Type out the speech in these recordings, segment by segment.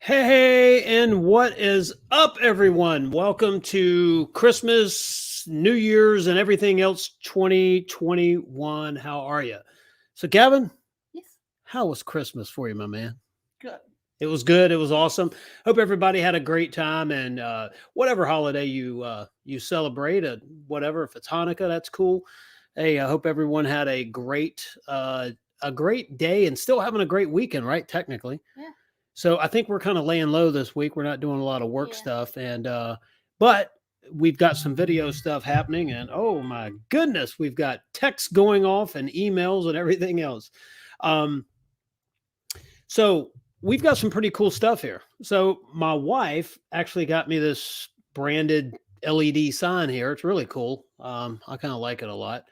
Hey, and what is up, everyone? Welcome to Christmas, New Year's, and everything else 2021. How are you? So, Gavin, Yes. how was Christmas for you, my man? Good. It was good. It was awesome. Hope everybody had a great time, and whatever holiday you celebrate, whatever if it's Hanukkah, that's cool. Hey, I hope everyone had a great day and still having a great weekend, right? Technically. Yeah. So I think we're kind of laying low this week. We're not doing a lot of work Yeah. stuff, and but we've got some video stuff happening, and oh my goodness, we've got texts going off and emails and everything else. Um, so we've got some pretty cool stuff here. So my wife actually got me this branded LED sign here. It's really cool. I kind of like it a lot.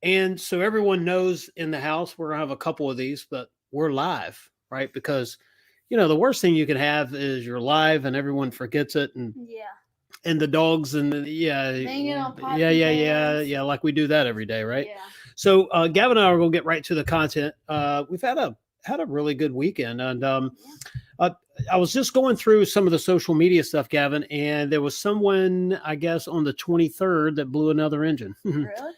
And so everyone knows in the house we're gonna have a couple of these, but we're live, right? Because the worst thing you can have is you're live and everyone forgets it, Yeah. and the dogs and Banging on pots yeah, and yeah, yeah, pans. yeah, like we do that every day, right? Yeah. So Gavin and I are gonna get right to the content. We've had a really good weekend, and uh, I was just going through some of the social media stuff, Gavin, and there was someone, I guess, on the 23rd that blew another engine. Really?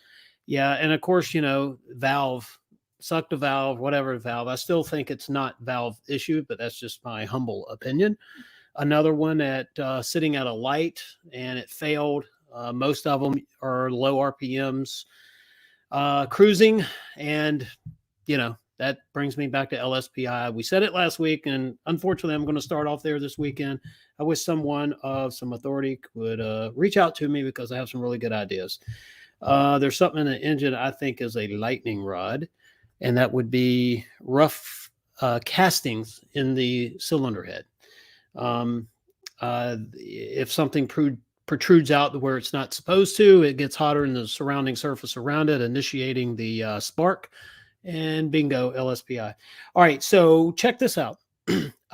Yeah, and of course, Valve sucked a valve, whatever valve. I still think it's not valve issue, but that's just my humble opinion. Another one at sitting at a light and it failed. Most of them are low RPMs, cruising, and that brings me back to LSPI. We said it last week, and unfortunately, I'm going to start off there this weekend. I wish someone of some authority would reach out to me because I have some really good ideas. There's something in the engine I think is a lightning rod, and that would be rough castings in the cylinder head. If something protrudes out where it's not supposed to, it gets hotter in the surrounding surface around it, initiating the spark, and bingo, LSPI. All right, so check this out.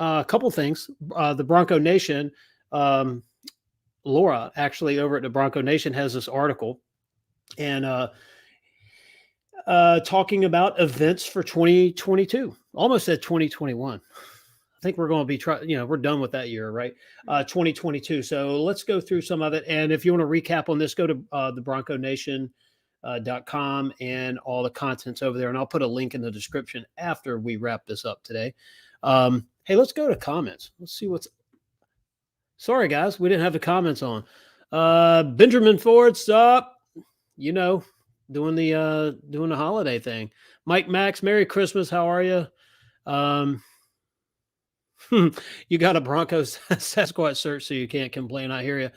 A couple things. The Bronco Nation, Laura, actually over at the Bronco Nation, has this article and talking about events for 2022. Almost said 2021. I think we're going to be we're done with that year, right? 2022. So let's go through some of it. And if you want to recap on this, go to the Bronco Nation. .com and all the contents over there, and I'll put a link in the description after we wrap this up today. Hey, let's go to comments. Let's see what's. Sorry, guys, we didn't have the comments on. Benjamin Ford, stop. Doing the holiday thing. Mike Max, Merry Christmas. How are you? You got a Bronco Sasquatch search, so you can't complain. I hear you.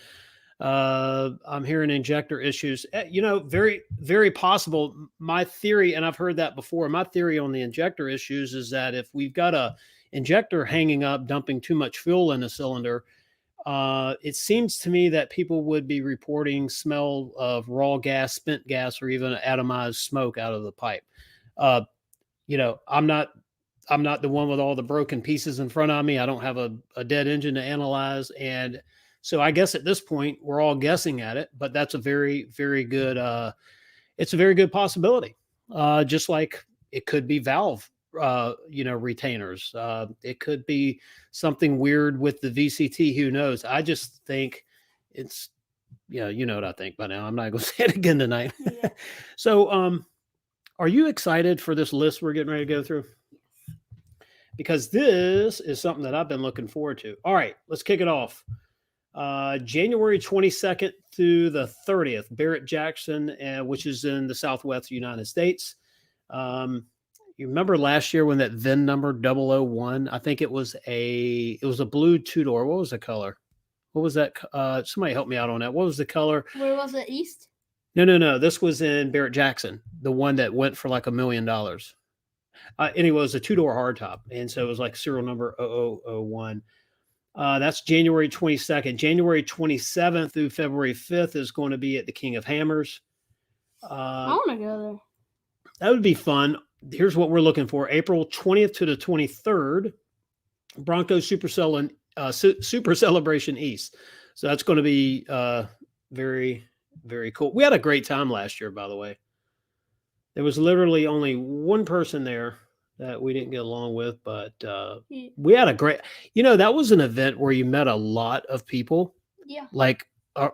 I'm hearing injector issues. Very, very possible. My theory, and I've heard that before, my theory on the injector issues is that if we've got a injector hanging up, dumping too much fuel in the cylinder, it seems to me that people would be reporting smell of raw gas, spent gas, or even atomized smoke out of the pipe. Uh, I'm not the one with all the broken pieces in front of me. I don't have a dead engine to analyze. And so I guess at this point we're all guessing at it, but that's a very, very good it's a very good possibility. Just like it could be valve retainers. It could be something weird with the VCT, who knows? I just think it's you know what I think by now. I'm not gonna say it again tonight. Yeah. So are you excited for this list we're getting ready to go through? Because this is something that I've been looking forward to. All right, let's kick it off. January 22nd through the 30th, Barrett-Jackson, which is in the Southwest United States. You remember last year when that VIN number 001? I think it was a blue two-door. What was the color? What was that? Somebody help me out on that. What was the color? Where was it? East? No. This was in Barrett-Jackson, the one that went for like $1 million. Anyway, it was a two-door hardtop, and so it was like serial number 0001. That's January 22nd. January 27th through February 5th is going to be at the King of Hammers. I want to go there. That would be fun. Here's what we're looking for: April 20th to the 23rd, Bronco Super Celebration East. So that's going to be very, very cool. We had a great time last year, by the way. There was literally only one person there that we didn't get along with, but Yeah. we had a great. That was an event where you met a lot of people, Yeah. like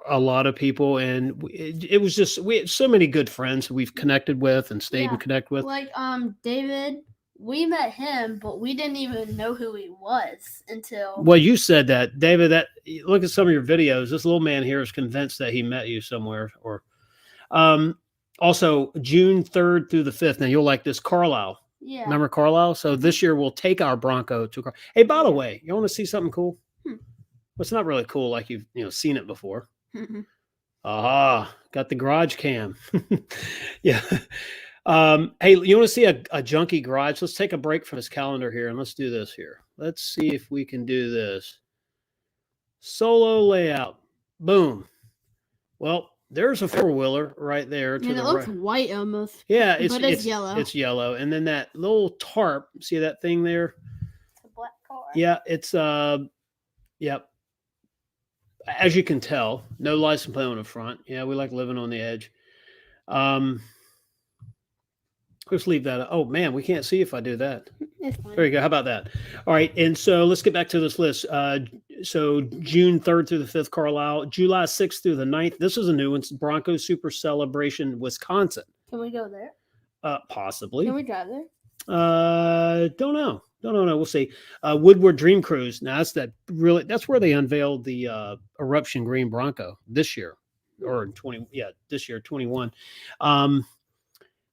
a lot of people, and it was just we had so many good friends who we've connected with and stayed in connect with. Like David, we met him, but we didn't even know who he was until. Well, you said that, David. That look at some of your videos. This little man here is convinced that he met you somewhere, or also June 3rd through the 5th. Now you'll like this, Carlisle. Yeah. Remember Carlisle? So this year we'll take our Bronco to Carlisle. Hey, by the way, you want to see something cool? Well, it's not really cool like you've seen it before. Aha, got the garage cam. Yeah. Hey, you want to see a junky garage? Let's take a break from this calendar here and let's do this here. Let's see if we can do this. Solo layout. Boom. Well, there's a four-wheeler right there. And it looks white almost. Yeah, but it's yellow. It's yellow. And then that little tarp, see that thing there? It's a black car. Yeah, it's yep. As you can tell, no license plate on the front. Yeah, we like living on the edge. Let's leave that. Oh man, we can't see if I do that. It's fine. There you go. How about that? All right, and so let's get back to this list. So June 3rd through the 5th, Carlisle. July 6th through the 9th. This is a new one. It's Bronco Super Celebration, Wisconsin. Can we go there? Possibly. Can we drive there? Don't know. We'll see. Woodward Dream Cruise. Now that's where they unveiled the Eruption Green Bronco this year, or this year 21.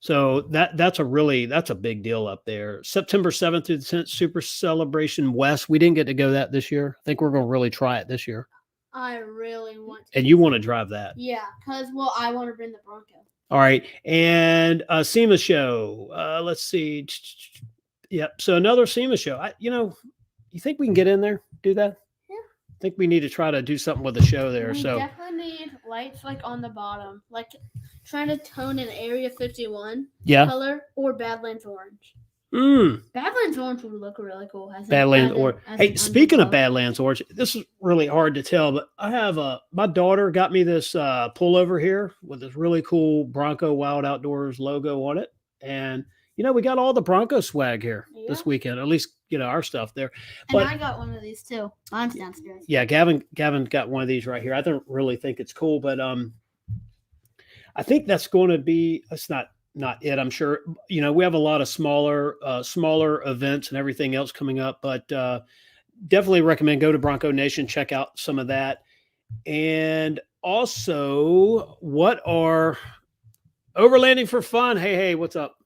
So that's a big deal up there. September 7th through the 10th, Super Celebration West. We didn't get to go that this year. I think we're going to really try it this year. I really want to. And you want to drive that? Yeah, because I want to bring the Bronco. All right, and SEMA show. Let's see. Yep. So another SEMA show. You think we can get in there? Do that? Yeah. I think we need to try to do something with the show there. We definitely need lights like on the bottom, like trying to tone in Area 51 color or Badlands Orange. Badlands Orange would look really cool. Badlands Orange. Hey, speaking of Badlands Orange, this is really hard to tell, but I have my daughter got me this pullover here with this really cool Bronco Wild Outdoors logo on it, and we got all the Bronco swag here this weekend. At least our stuff there. But I got one of these too. Mine's downstairs. Yeah, Gavin got one of these right here. I don't really think it's cool, but I think that's going to be. It's not it. I'm sure. We have a lot of smaller events and everything else coming up, but definitely recommend go to Bronco Nation, check out some of that, and also what are overlanding for fun. Hey, what's up?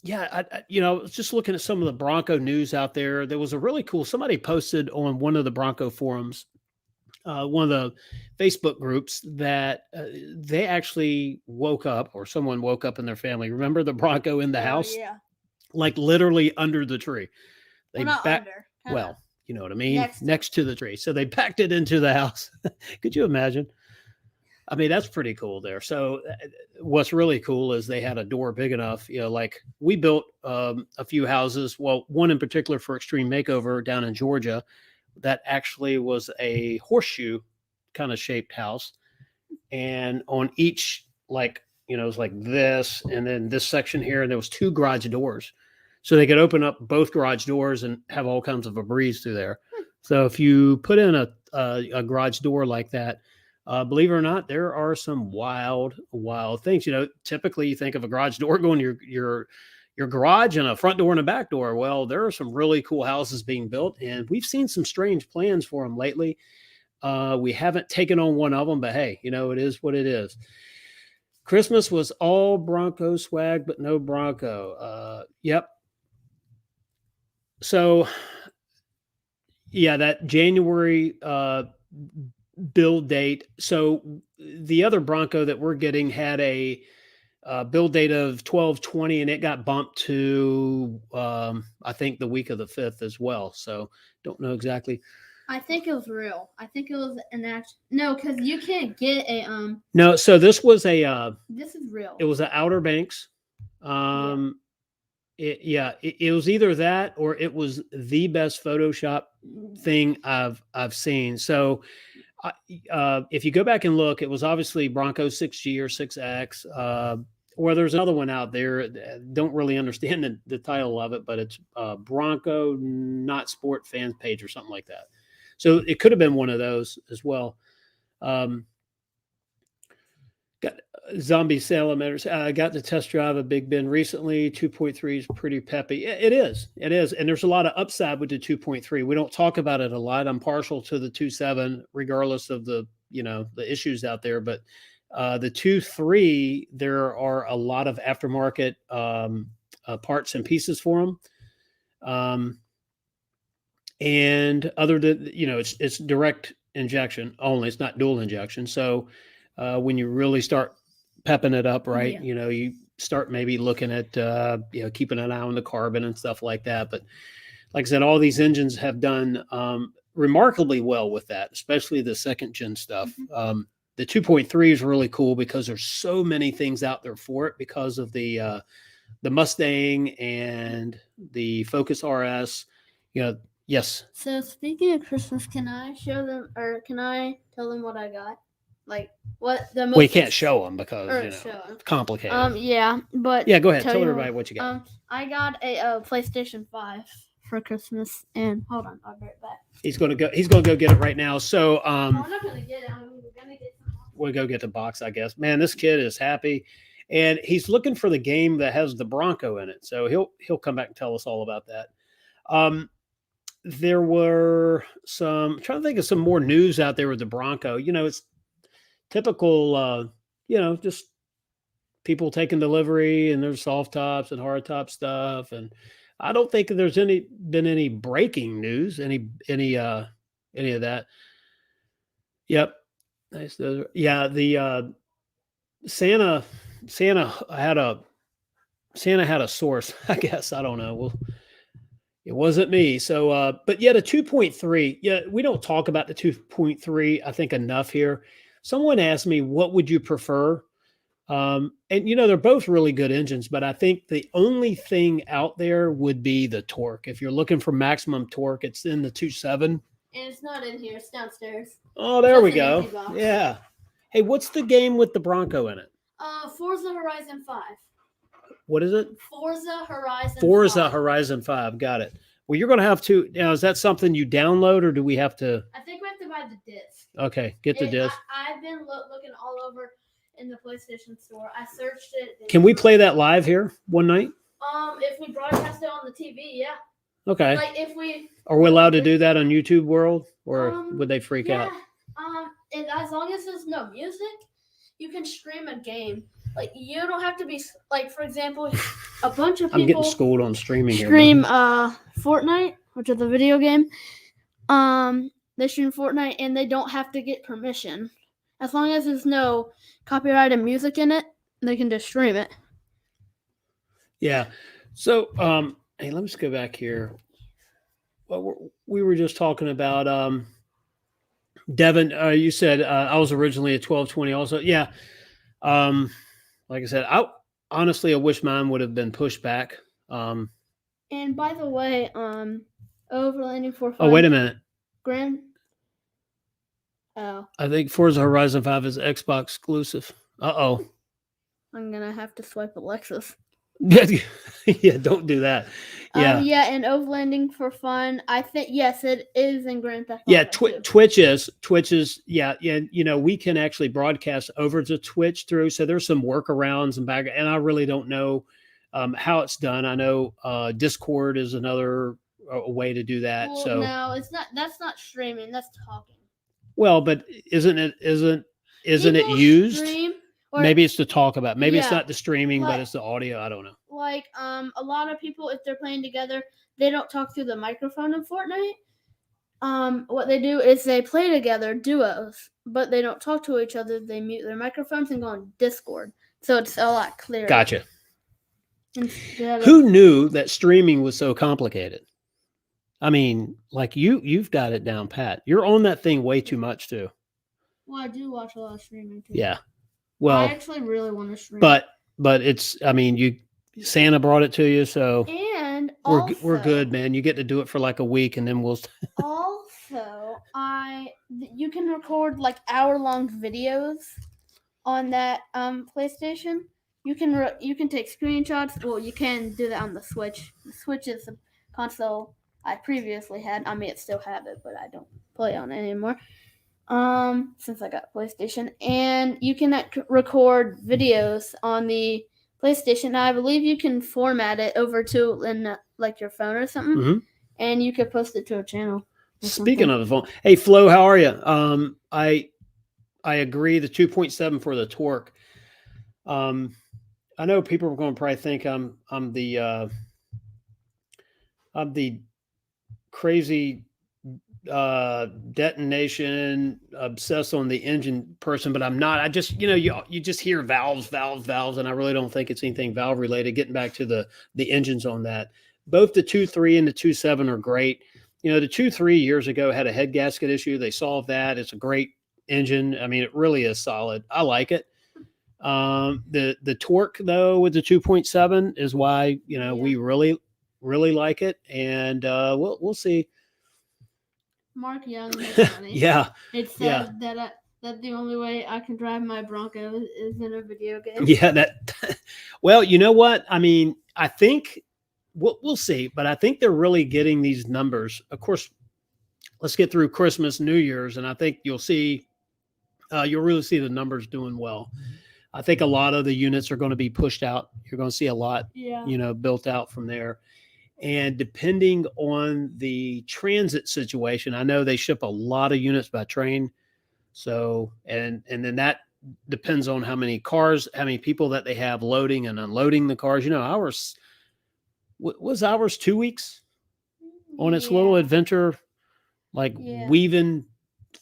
Just looking at some of the Bronco news out there. There was a really cool. Somebody posted on one of the Bronco forums. One of the Facebook groups that they actually woke up, or someone woke up in their family. Remember the Bronco in the house? Yeah. Like literally under the tree. They not under. Well, you know what I mean? Next to the tree. So they packed it into the house. Could you imagine? I mean, that's pretty cool there. So what's really cool is they had a door big enough, like we built a few houses. Well, one in particular for Extreme Makeover down in Georgia. That actually was a horseshoe kind of shaped house. And on each, it was like this, and then this section here, and there was 2 garage doors. So they could open up both garage doors and have all kinds of a breeze through there. So if you put in a garage door like that, believe it or not, there are some wild things. Typically you think of a garage door going your garage and a front door and a back door. Well, there are some really cool houses being built, and we've seen some strange plans for them lately. We haven't taken on one of them, but hey, it is what it is. Christmas was all Bronco swag, but no Bronco. Yep. So yeah, that January build date. So the other Bronco that we're getting had a build date of 12/20, and it got bumped to I think the week of the 5th as well. So don't know exactly. I think it was real. I think it was an act. No, because you can't get a No, so this was a. This is real. It was an Outer Banks. It was either that or it was the best Photoshop thing I've seen. So if you go back and look, it was obviously Bronco 6G or 6X. Well, there's another one out there. Don't really understand the title of it, but it's Bronco Not Sport Fans Page or something like that. So it could have been one of those as well. Got Zombie Salamanders. I got to test drive a Big Ben recently. 2.3 is pretty peppy. It is. It is. And there's a lot of upside with the 2.3. We don't talk about it a lot. I'm partial to the 2.7, regardless of the issues out there. But the 2.3, there are a lot of aftermarket parts and pieces for them. And other than, it's direct injection only. It's not dual injection. So when you really start pepping it up, right, you start maybe looking at, keeping an eye on the carbon and stuff like that. But like I said, all these engines have done remarkably well with that, especially the second gen stuff. The 2.3 is really cool because there's so many things out there for it because of the Mustang and the Focus RS. Yes. So speaking of Christmas, can I show them, or can I tell them what I got? Like what the most? We can't show them because it's complicated. Yeah, but yeah, go ahead. Tell everybody what you got. I got a PlayStation 5 for Christmas, and hold on, I'll be right back. He's gonna go get it right now. So I'm not gonna get it. I'm gonna get some. We'll go get the box, I guess. Man, this kid is happy, and he's looking for the game that has the Bronco in it. So he'll come back and tell us all about that. There were I'm trying to think of some more news out there with the Bronco. It's typical, just people taking delivery, and there's soft tops and hard top stuff. And I don't think there's been any breaking news, any of that. Yep. Nice. Yeah. The Santa had a source, I guess. I don't know. Well, it wasn't me. So, but yeah, the 2.3, yeah, we don't talk about the 2.3, I think, enough here. Someone asked me, what would you prefer? And they're both really good engines, but I think the only thing out there would be the torque. If you're looking for maximum torque, it's in the 2.7. And it's not in here. It's downstairs. Oh, there we go. Yeah. Hey, what's the game with the Bronco in it? Forza Horizon 5. What is it? Forza Horizon 5. Forza Horizon 5. Got it. Well, you're going to have to. Now, is that something you download, or do we have to? I think we have to buy the disc. Okay, get the disc. I've been looking all over in the PlayStation Store. I searched it. Can we play that live here one night? If we broadcast it on the TV, yeah. Okay. Like if we. Are we allowed to do that on YouTube World, or would they freak out? And as long as there's no music, you can stream a game. Like you don't have to be like, for example, a bunch of people. I'm getting schooled on streaming here. Stream Fortnite, which is a video game. They stream Fortnite and they don't have to get permission. As long as there's no copyrighted music in it, they can just stream it. Yeah. So, hey, let me just go back here. Well, we were just talking about Devin. You said I was originally a 1220 also. Yeah. Like I said, I wish mine would have been pushed back. And by the way, overlanding for fun. Oh, wait a minute. I think Forza Horizon 5 is Xbox exclusive. Uh-oh. I'm gonna have to swipe Alexis. Yeah, don't do that. Yeah. And overlanding for fun. I think yes, it is in Grand Theft Auto. Yeah, Twitch is. Yeah. We can actually broadcast over to Twitch through. So there's some workarounds and back, and I really don't know how it's done. I know Discord is another way to do that. Well, so no, it's not. That's not streaming. That's talking. Well, but isn't it used? Maybe it's to talk about. Maybe it's not the streaming, but it's the audio. I don't know. Like a lot of people, if they're playing together, they don't talk through the microphone in Fortnite. What they do is they play together, duos, but they don't talk to each other. They mute their microphones and go on Discord, so it's a lot clearer. Gotcha. Who knew that streaming was so complicated? I mean, like you've got it down pat. You're on that thing way too much too. Well, I do watch a lot of streaming too. Yeah. Well, I actually really want to stream. But it's. I mean, Santa brought it to you, so and we're good, man. You get to do it for like a week, and then we'll. Also, you can record like hour-long videos on that PlayStation, you can take screenshots. Well, you can do that on the Switch. The Switch is a console I previously had. I may still have it, but I don't play on it anymore. Since I got PlayStation, and you can record videos on the PlayStation. Now, I believe you can format it over to like your phone or something, Mm-hmm. and you could post it to a channel. Speaking of the phone, hey Flo, how are you? I agree. The 2.7 for the torque. I know people are going to probably think I'm the crazy detonation obsessed on the engine person, but I'm not. I just you just hear valves, and I really don't think it's anything valve related. Getting back to the engines on that, both the 2.3 and the 2.7 are great. The 2.3 years ago had a head gasket issue. They solved that. It's a great engine. I mean, it really is solid. I like it. The torque though with the 2.7 is why we really like it, and we'll see. Mark Young is funny. Yeah, it says that the only way I can drive my Bronco is in a video game. Yeah, well, you know what? I mean, I think we'll see, but I think they're really getting these numbers. Of course, let's get through Christmas, New Year's, and I think you'll really see the numbers doing well. I think a lot of the units are going to be pushed out. You're going to see a lot, built out from there. And depending on the transit situation, I know they ship a lot of units by train. So, and then that depends on how many cars, how many people that they have loading and unloading the cars. Ours was ours 2 weeks on its little adventure, like weaving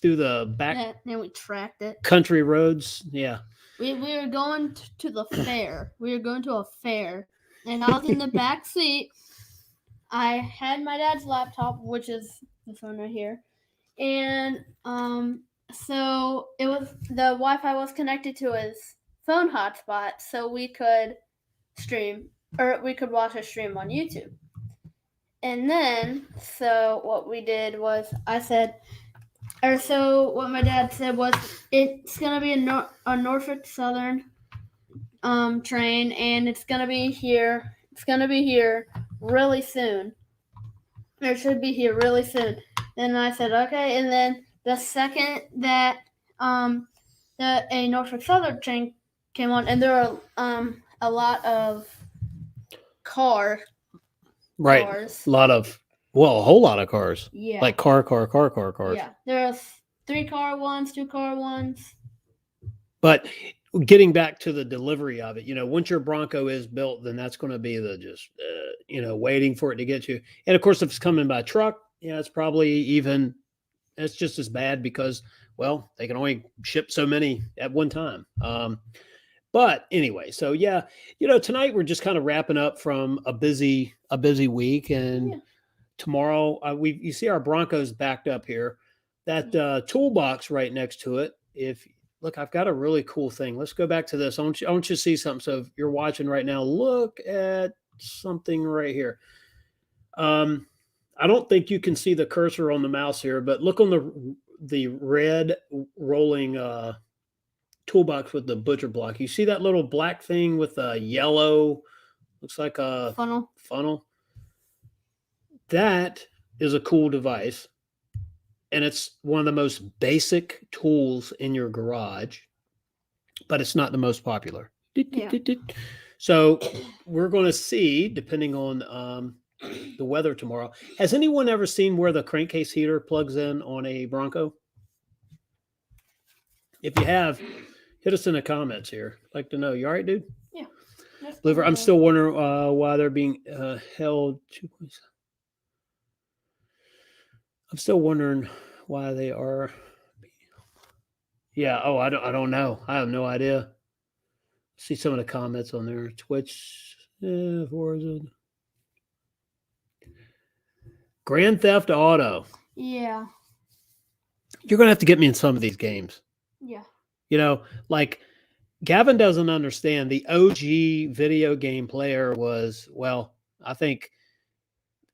through the back. And we tracked it. Country roads. Yeah. We were going to the fair. We were going to a fair. And I was in the back seat. I had my dad's laptop, which is the phone right here. And so it was the Wi-Fi was connected to his phone hotspot, so we could stream, or we could watch a stream on YouTube. And then, so what we did was what my dad said was, it's gonna be a Norfolk Southern train, and it's gonna be here. It's gonna be here really soon. It should be here really soon. And I said, okay. And then the second that a Norfolk Southern train came on, and there were a lot of cars. Right. A whole lot of cars. Yeah. Like cars. Yeah. There's 3 car ones, 2 car ones. But getting back to the delivery of it, once your Bronco is built, then that's going to be waiting for it to get you. And of course, if it's coming by truck, it's probably it's just as bad because, well, they can only ship so many at one time. But anyway, so yeah, tonight we're just kind of wrapping up from a busy week, and tomorrow you see our Broncos backed up here. That toolbox right next to it. Look, I've got a really cool thing. Let's go back to this. I want you to see something. So if you're watching right now, look at something right here. I don't think you can see the cursor on the mouse here, but look on the red rolling toolbox with the butcher block. You see that little black thing with a yellow, looks like a funnel? That is a cool device. And it's one of the most basic tools in your garage, but it's not the most popular. Yeah. So we're going to see, depending on the weather tomorrow. Has anyone ever seen where the crankcase heater plugs in on a Bronco? If you have, hit us in the comments here. I'd like to know. You all right, dude? Yeah. Liver, I'm still wondering why they're being held 2.7. I'm still wondering why they are. Yeah. Oh, I don't know. I have no idea. See some of the comments on there. Twitch. Forza. Grand Theft Auto. Yeah. You're going to have to get me in some of these games. Yeah. Like Gavin doesn't understand. The OG video game player was, well, I think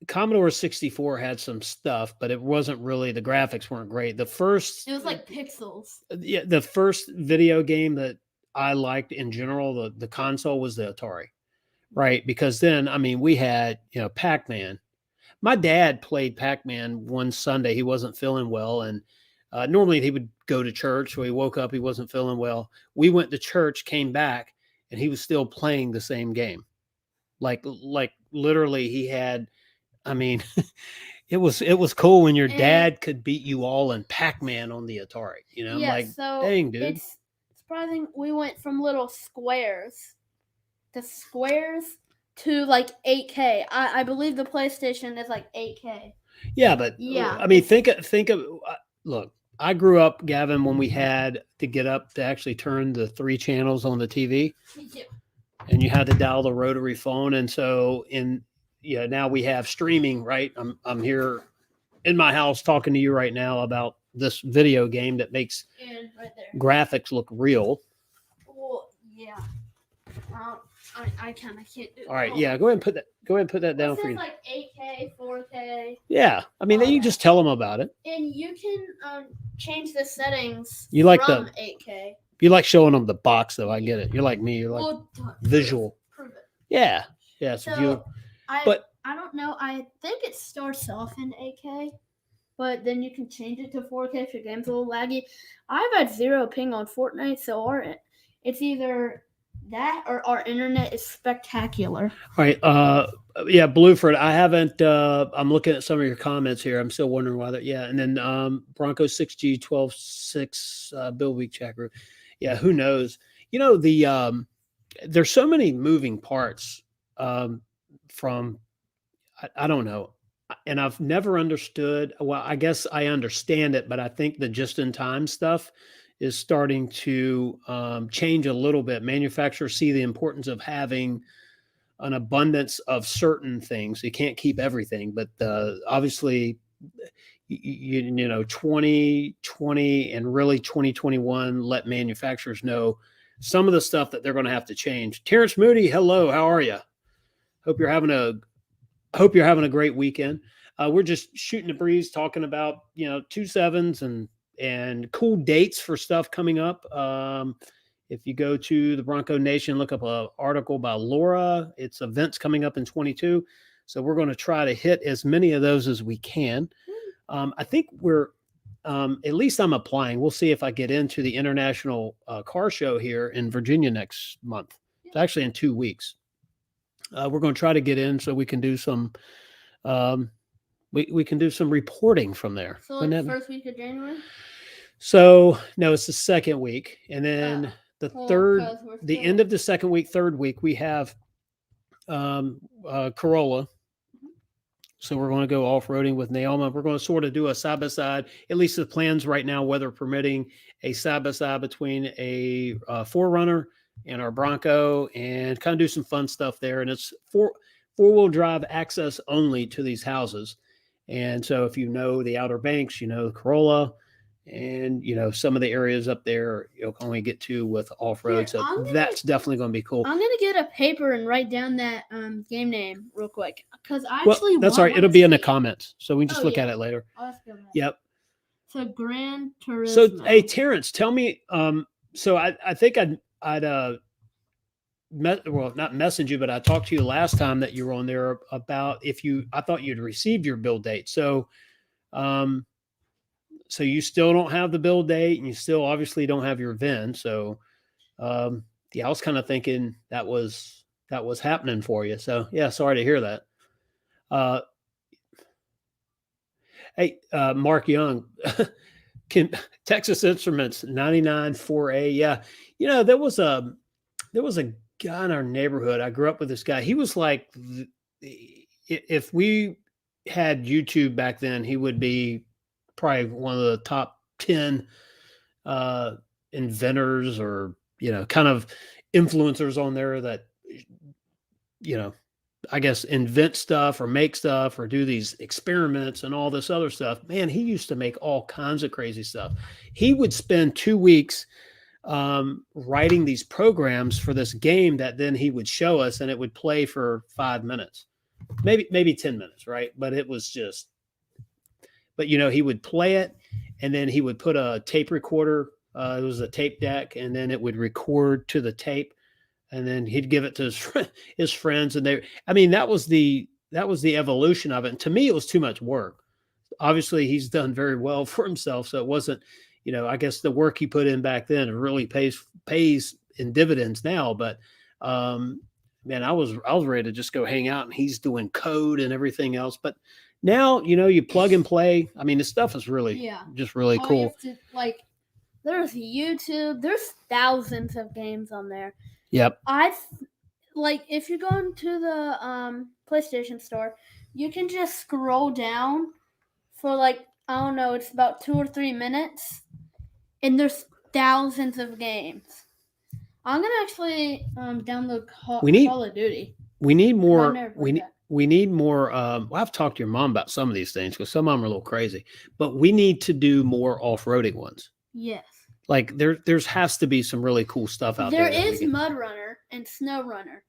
Commodore 64 had some stuff, but it wasn't really, the graphics weren't great. It was like pixels. Yeah, the first video game that I liked in general, the console was the Atari, right? Because then, I mean, we had, Pac-Man. My dad played Pac-Man one Sunday. He wasn't feeling well, and normally he would go to church. So he woke up, he wasn't feeling well. We went to church, came back, and he was still playing the same game. Like literally, he had. I mean, it was cool when your And dad could beat you all in Pac-Man on the Atari. I'm yeah, like, so dang, dude. it's surprising we went from little squares to like 8K. I believe the PlayStation is like 8K. Yeah, but Yeah, I mean, think of look. I grew up, Gavin, when we had to get up to actually turn the 3 channels on the TV, Yeah. and you had to dial the rotary phone. And so now we have streaming, right? I'm here in my house talking to you right now about this video game that makes And right there. graphics look real. Well, yeah. I kind of can't do it. All right, yeah, go ahead and put that down It for says you. like 8K, 4K. Yeah, I mean, then you just tell them about it. And you can change the settings You like from 8K. You like showing them the box, though. I get it. You're like me. You're like Well, visual. Prove it. Yeah. So So but I don't know. I think it starts off in 8K, but then you can change it to 4K if your game's a little laggy. I've had 0 ping on Fortnite, so it's either that or our internet is spectacular. all right. Yeah, Blueford. I haven't. I'm looking at some of your comments here. I'm still wondering why that. Yeah, and then Bronco 6G 12.6 Bill Week chat group. Yeah, who knows? There's so many moving parts. From I don't know. And I've never understood. Well, I guess I understand it, but I think the just-in-time stuff is starting to change a little bit. Manufacturers see the importance of having an abundance of certain things. You can't keep everything, but obviously, 2020 and really 2021 let manufacturers know some of the stuff that they're going to have to change. Terrence Moody, hello, how are you? Hope you're having a great weekend. We're just shooting the breeze, talking about 2.7s and cool dates for stuff coming up. If you go to the Bronco Nation, look up an article by Laura. It's events coming up in 22. So we're going to try to hit as many of those as we can. I think we're at least I'm applying. We'll see if I get into the International Car Show here in Virginia next month. It's actually in 2 weeks. We're going to try to get in so we can do some we can do some reporting from there. So like the first week of January? So no, it's the second week. And then the end of the second week, third week, we have Corolla. So we're going to go off-roading with Naoma. We're going to sort of do a side-by-side, at least the plans right now, weather permitting, a side-by-side between a 4Runner and our Bronco, and kind of do some fun stuff there. And it's four-wheel drive access only to these houses. And so if you know the Outer Banks, the Corolla, and some of the areas up there you'll only get to with off-road. So that's definitely going to be cool. I'm going to get a paper and write down that game name real quick, because that's all right. It'll be in the comments, so we can just look at it later. Yep. So Gran Turismo. So hey, Terrence, tell me. So I think I'd not message you, but I talked to you last time that you were on there about I thought you'd received your build date. So so you still don't have the build date, and you still obviously don't have your VIN. So I was kind of thinking that was happening for you. So yeah, sorry to hear that. Hey, Mark Young, Texas Instruments 99 4A. Yeah, there was a guy in our neighborhood. I grew up with this guy. He was like, if we had YouTube back then, he would be probably one of the top 10 inventors or kind of influencers on there that I guess invent stuff or make stuff or do these experiments and all this other stuff. Man, he used to make all kinds of crazy stuff. He would spend 2 weeks writing these programs for this game that then he would show us, and it would play for 5 minutes, maybe 10 minutes, right? But it was just, he would play it, and then he would put a tape recorder It was a tape deck, and then it would record to the tape, and then he'd give it to his friends, and I mean, that was the evolution of it. And to me, it was too much work. Obviously, he's done very well for himself, so it wasn't, I guess the work he put in back then really pays in dividends now. But man, I was ready to just go hang out, and he's doing code and everything else. But now, you plug and play. I mean, this stuff is really just really All you cool. have to, there's YouTube. There's thousands of games on there. Yep. If you go into the PlayStation Store, you can just scroll down for I don't know, it's about 2 or 3 minutes, and there's thousands of games. I'm gonna actually download Call of Duty. We need more. We need more. Well, I've talked to your mom about some of these things because some of them are a little crazy, but we need to do more off-roading ones. Yes. There's has to be some really cool stuff out there. There is Mud Runner and Snow Runner.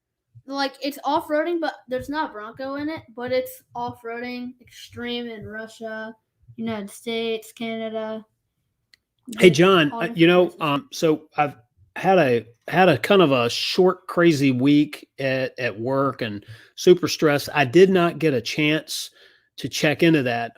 It's off-roading, but there's not Bronco in it, but it's off-roading, extreme in Russia, United States, Canada. Hey, John, so I've had a kind of a short, crazy week at work and super stressed. I did not get a chance to check into that.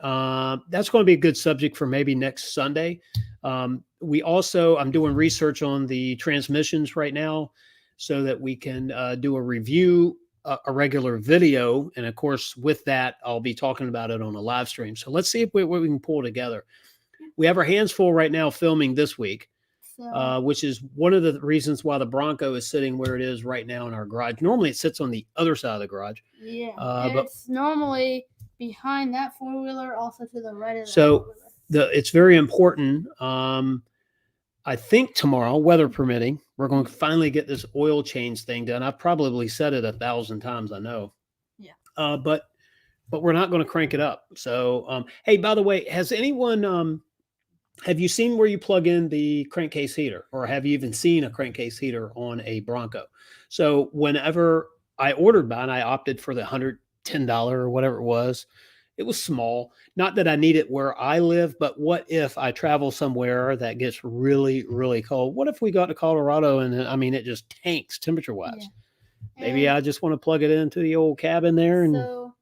That's going to be a good subject for maybe next Sunday. I'm doing research on the transmissions right now so that we can do a review, a regular video. And of course, with that, I'll be talking about it on a live stream. So let's see what we can pull together. We have our hands full right now filming this week, which is one of the reasons why the Bronco is sitting where it is right now in our garage. Normally it sits on the other side of the garage. Yeah, but it's normally behind that four-wheeler, also to the right of that four-wheeler. It's very important. I think tomorrow, weather permitting, we're going to finally get this oil change thing done. I've probably said it 1,000 times, I know. Yeah. But we're not going to crank it up. So, hey, by the way, has anyone have you seen where you plug in the crankcase heater, or have you even seen a crankcase heater on a Bronco? So whenever I ordered mine, I opted for the $110 or whatever it was. It was small. Not that I need it where I live, but what if I travel somewhere that gets really, really cold? What if we got to Colorado and it just tanks temperature wise? Yeah. Maybe I just want to plug it into the old cabin there. And so,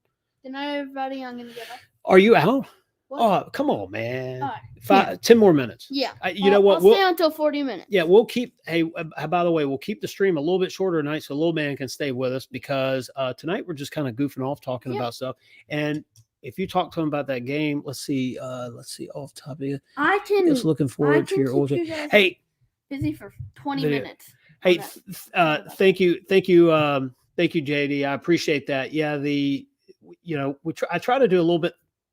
good night, everybody. I'm going to get up. Are you out? What? Oh, come on, man. All right. 10 more minutes. Yeah. You know what? We'll stay until 40 minutes. Yeah, we'll keep, by the way, we'll keep the stream a little bit shorter tonight so little man can stay with us because tonight we're just kind of goofing off talking about stuff. And if you talk to him about that game, let's see off top of you. Just looking forward to your old. Hey, busy for 20 minutes. Hey, thank you, JD. I appreciate that. Yeah, I try to do a little bit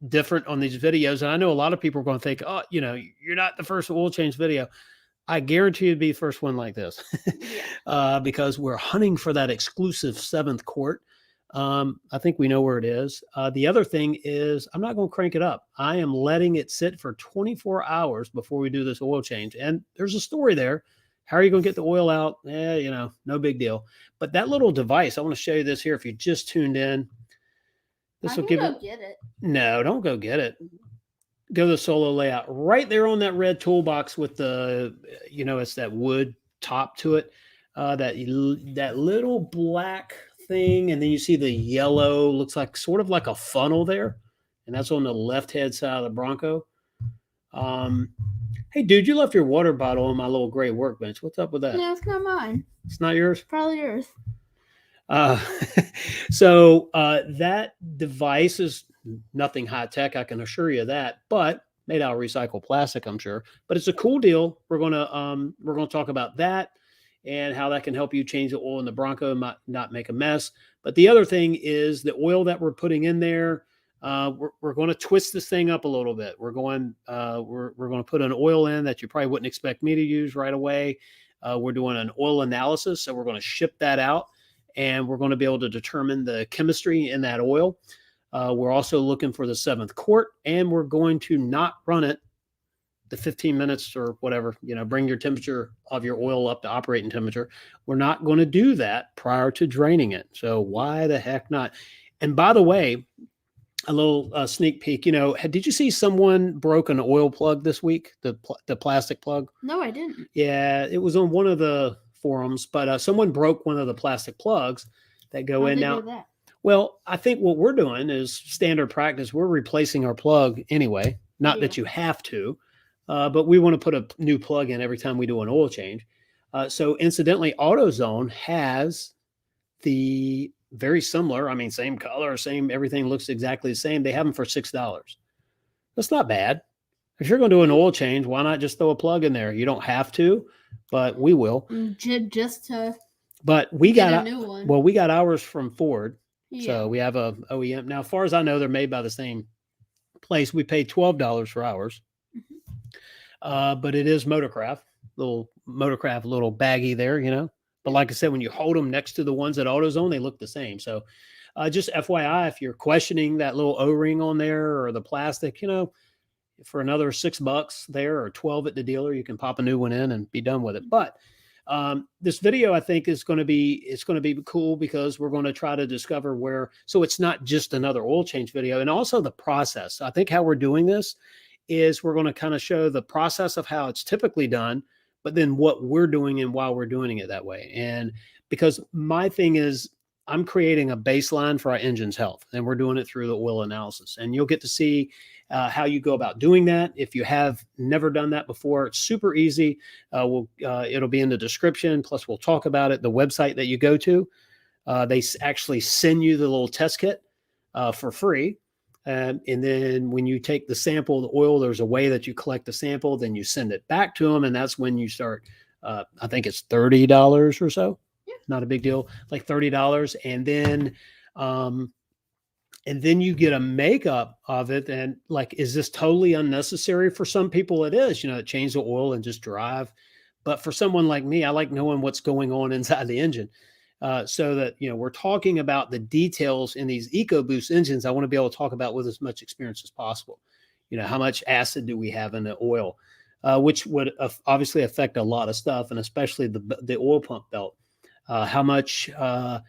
different on these videos, and I know a lot of people are going to think, oh, you're not the first oil change video. I guarantee you'd be the first one like this, because we're hunting for that exclusive 7th quart. I think we know where it is. The other thing is I'm not going to crank it up. I am letting it sit for 24 hours before we do this oil change. And there's a story there. How are you going to get the oil out? No big deal. But that little device, I want to show you this here. If you just tuned in, this will give it. Get it. No, don't go get it. Go to the solo layout right there on that red toolbox with the, it's that wood top to it. That little black thing, and then you see the yellow, looks like sort of like a funnel there, and that's on the left hand side of the Bronco. Hey dude, you left your water bottle on my little gray workbench. What's up with that? No, it's not mine. It's not yours? Probably yours. So that device is nothing high tech, I can assure you that, but made out of recycled plastic, I'm sure. But it's a cool deal. We're gonna talk about that and how that can help you change the oil in the Bronco and not make a mess. But the other thing is the oil that we're putting in there. We're going to twist this thing up a little bit. We're going to put an oil in that you probably wouldn't expect me to use right away. We're doing an oil analysis, so we're going to ship that out, and we're going to be able to determine the chemistry in that oil. We're also looking for the 7th quart, and we're going to not run it the 15 minutes or whatever, bring your temperature of your oil up to operating temperature. We're not going to do that prior to draining it. So why the heck not? And by the way, a little sneak peek. You know, did you see someone broke an oil plug this week? The plastic plug. No, I didn't. Yeah, it was on one of the forums, but someone broke one of the plastic plugs that go How'd in they now. do that? Well, I think what we're doing is standard practice. We're replacing our plug anyway. Not that Yeah. you have to, but we want to put a new plug in every time we do an oil change. So incidentally, AutoZone has the very similar, I mean, same color, same everything looks exactly the same. They have them for $6. That's not bad. If you're going to do an oil change, why not just throw a plug in there? You don't have to, but we will. Just to But we get got a new one. well, we got ours from Ford. Yeah. So we have a OEM. Now, as far as I know, they're made by the same place. We paid $12 for ours. But it is Motorcraft, little baggie there, you know. But like I said, when you hold them next to the ones at AutoZone, they look the same. So just FYI, if you're questioning that little O-ring on there or the plastic, you know, for another $6 there or 12 at the dealer, you can pop a new one in and be done with it. But this video, I think, is going to be cool because we're going to try to discover where. So it's not just another oil change video, and also the process. I think how we're doing this is we're going to kind of show the process of how it's typically done, but then what we're doing and why we're doing it that way. And because my thing is, I'm creating a baseline for our engine's health, and we're doing it through the oil analysis. And you'll get to see how you go about doing that. If you have never done that before, it's super easy. It'll be in the description. Plus, we'll talk about it. The website that you go to, they actually send you the little test kit for free. And then when you take the sample of the oil, there's a way that you collect the sample, then you send it back to them. And that's when you start, I think it's $30 or so. Not a big deal, like $30. And then you get a makeup of it. And like, is this totally unnecessary? For some people it is, you know, change the oil and just drive. But for someone like me, I like knowing what's going on inside the engine. So that, you know, we're talking about the details in these EcoBoost engines. I want to be able to talk about with as much experience as possible. You know, how much acid do we have in the oil, which would obviously affect a lot of stuff, and especially the oil pump belt. How much, raw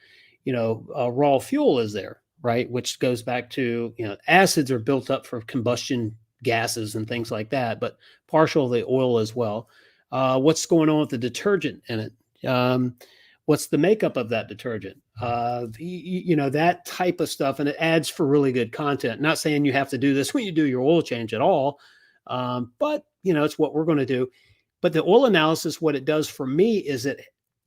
fuel is there, right? Which goes back to, you know, acids are built up for combustion gases and things like that, but partial the oil as well. What's going on with the detergent in it? What's the makeup of that detergent? That type of stuff. And it adds for really good content. Not saying you have to do this when you do your oil change at all, but, you know, it's what we're going to do. But the oil analysis, what it does for me is that,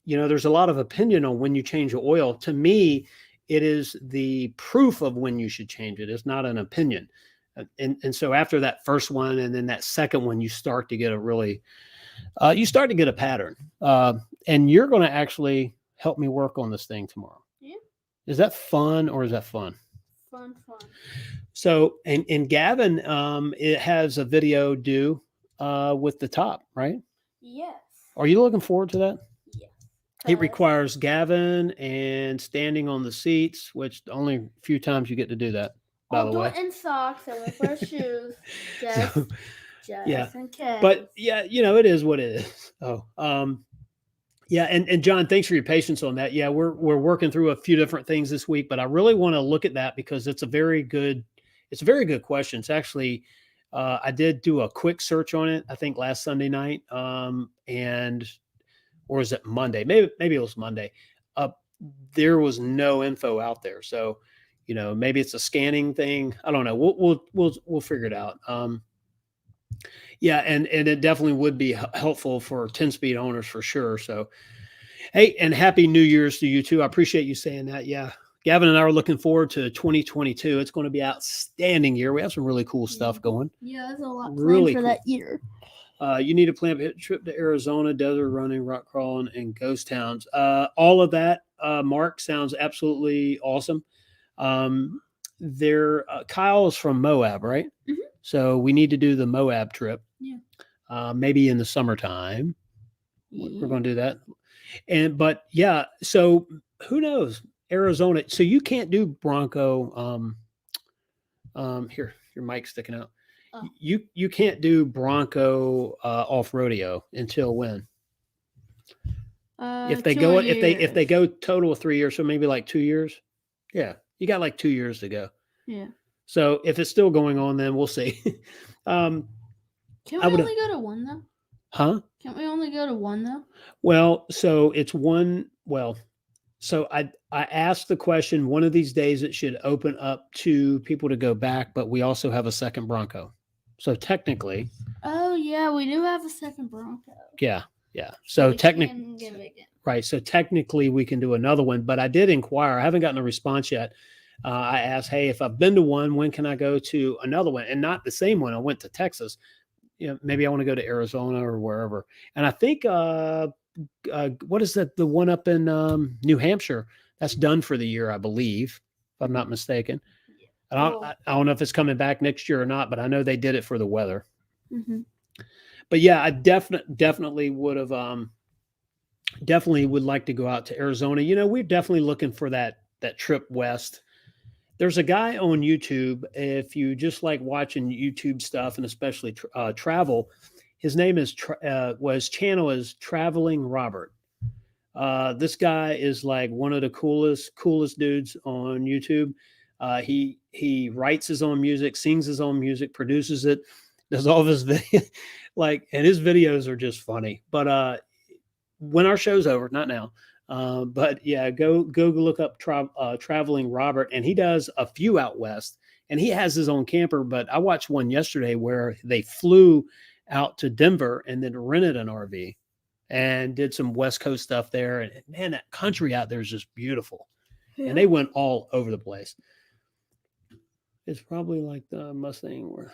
you know, there's a lot of opinion on when you change the oil. To me, it is the proof of when you should change it. It's not an opinion. And so after that first one and then that second one, you start to get a pattern. And you're going to actually help me work on this thing tomorrow. Yeah. Is that fun or is that fun? Fun. So, and Gavin, it has a video due with the top, right? Yes. Are you looking forward to that? Yes. It requires Gavin and standing on the seats, which the only few times you get to do that, by the way. I'll do it in socks and with our shoes. Just in case. But yeah, you know, it is what it is. Yeah. And John, thanks for your patience on that. Yeah, we're working through a few different things this week, but I really want to look at that because it's a very good question. It's actually, I did do a quick search on it, I think last Sunday night. Or is it Monday? Maybe it was Monday. There was no info out there. So, you know, maybe it's a scanning thing. I don't know. We'll figure it out. Yeah, and it definitely would be helpful for 10-speed owners for sure. So, hey, and happy New Year's to you too. I appreciate you saying that. Yeah, Gavin and I are looking forward to 2022. It's going to be an outstanding year. We have some really cool stuff going. Yeah, there's a lot really planned for cool. that year. You need to plan a trip to Arizona, desert running, rock crawling, and ghost towns. All of that, Mark, sounds absolutely awesome. Kyle is from Moab, right? Mm-hmm. So we need to do the Moab trip. Yeah. Maybe in the summertime. We're going to do that. But yeah, so who knows? Arizona. So you can't do Bronco. Here, your mic's sticking out. Oh. You can't do Bronco off rodeo until when? If they go total of 3 years, so maybe like 2 years. Yeah, you got like 2 years to go. Yeah. So if it's still going on, then we'll see. Can I we would, only go to one though? huh? Can't we only go to one though? Well, so it's one. Well, so I asked the question. One of these days, it should open up to people to go back, but we also have a second Bronco. So technically, Oh yeah, we do have a second Bronco. yeah. So we technically, can give it again. right. So technically, we can do another one. But I did inquire. I haven't gotten a response yet. I asked, hey, if I've been to one, when can I go to another one? And not the same one. I went to Texas. Maybe I want to go to Arizona or wherever. And I think what is that? The one up in New Hampshire that's done for the year, I believe, if I'm not mistaken. I don't know if it's coming back next year or not, but I know they did it for the weather. Mm-hmm. But yeah, I definitely would have definitely would like to go out to Arizona. We're definitely looking for that trip west. There's a guy on YouTube. If you just like watching YouTube stuff and especially travel, his name is channel is Traveling Robert. This guy is like one of the coolest dudes on YouTube. He writes his own music, sings his own music, produces it, does all of his videos, and his videos are just funny. But when our show's over, not now. But yeah, go look up Traveling Robert, and he does a few out west, and he has his own camper. But I watched one yesterday where they flew out to Denver and then rented an RV and did some West Coast stuff there. And man, that country out there is just beautiful. Yeah. And they went all over the place. It's probably like the Mustang where.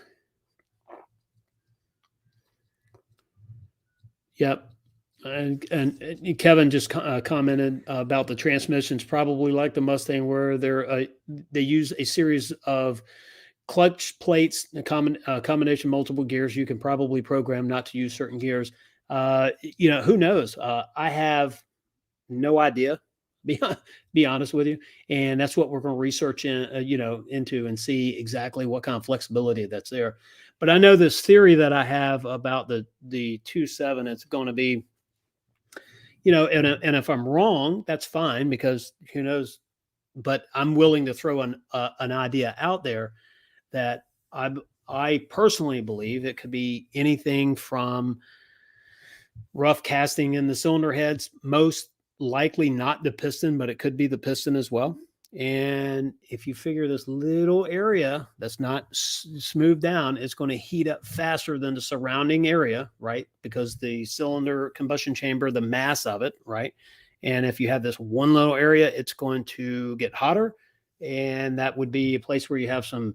Yep. And Kevin just commented about the transmissions, probably like the Mustang, where they use a series of clutch plates, a combination multiple gears. You can probably program not to use certain gears. Who knows? I have no idea. Be honest with you, and that's what we're going to research into and see exactly what kind of flexibility that's there. But I know this theory that I have about the 2.7. It's going to be. And if I'm wrong, that's fine, because who knows, but I'm willing to throw an idea out there that I personally believe it could be anything from rough casting in the cylinder heads, most likely not the piston, but it could be the piston as well. And if you figure this little area that's not smoothed down, it's going to heat up faster than the surrounding area, right? Because the cylinder combustion chamber, the mass of it, right? And if you have this one little area, it's going to get hotter. And that would be a place where you have some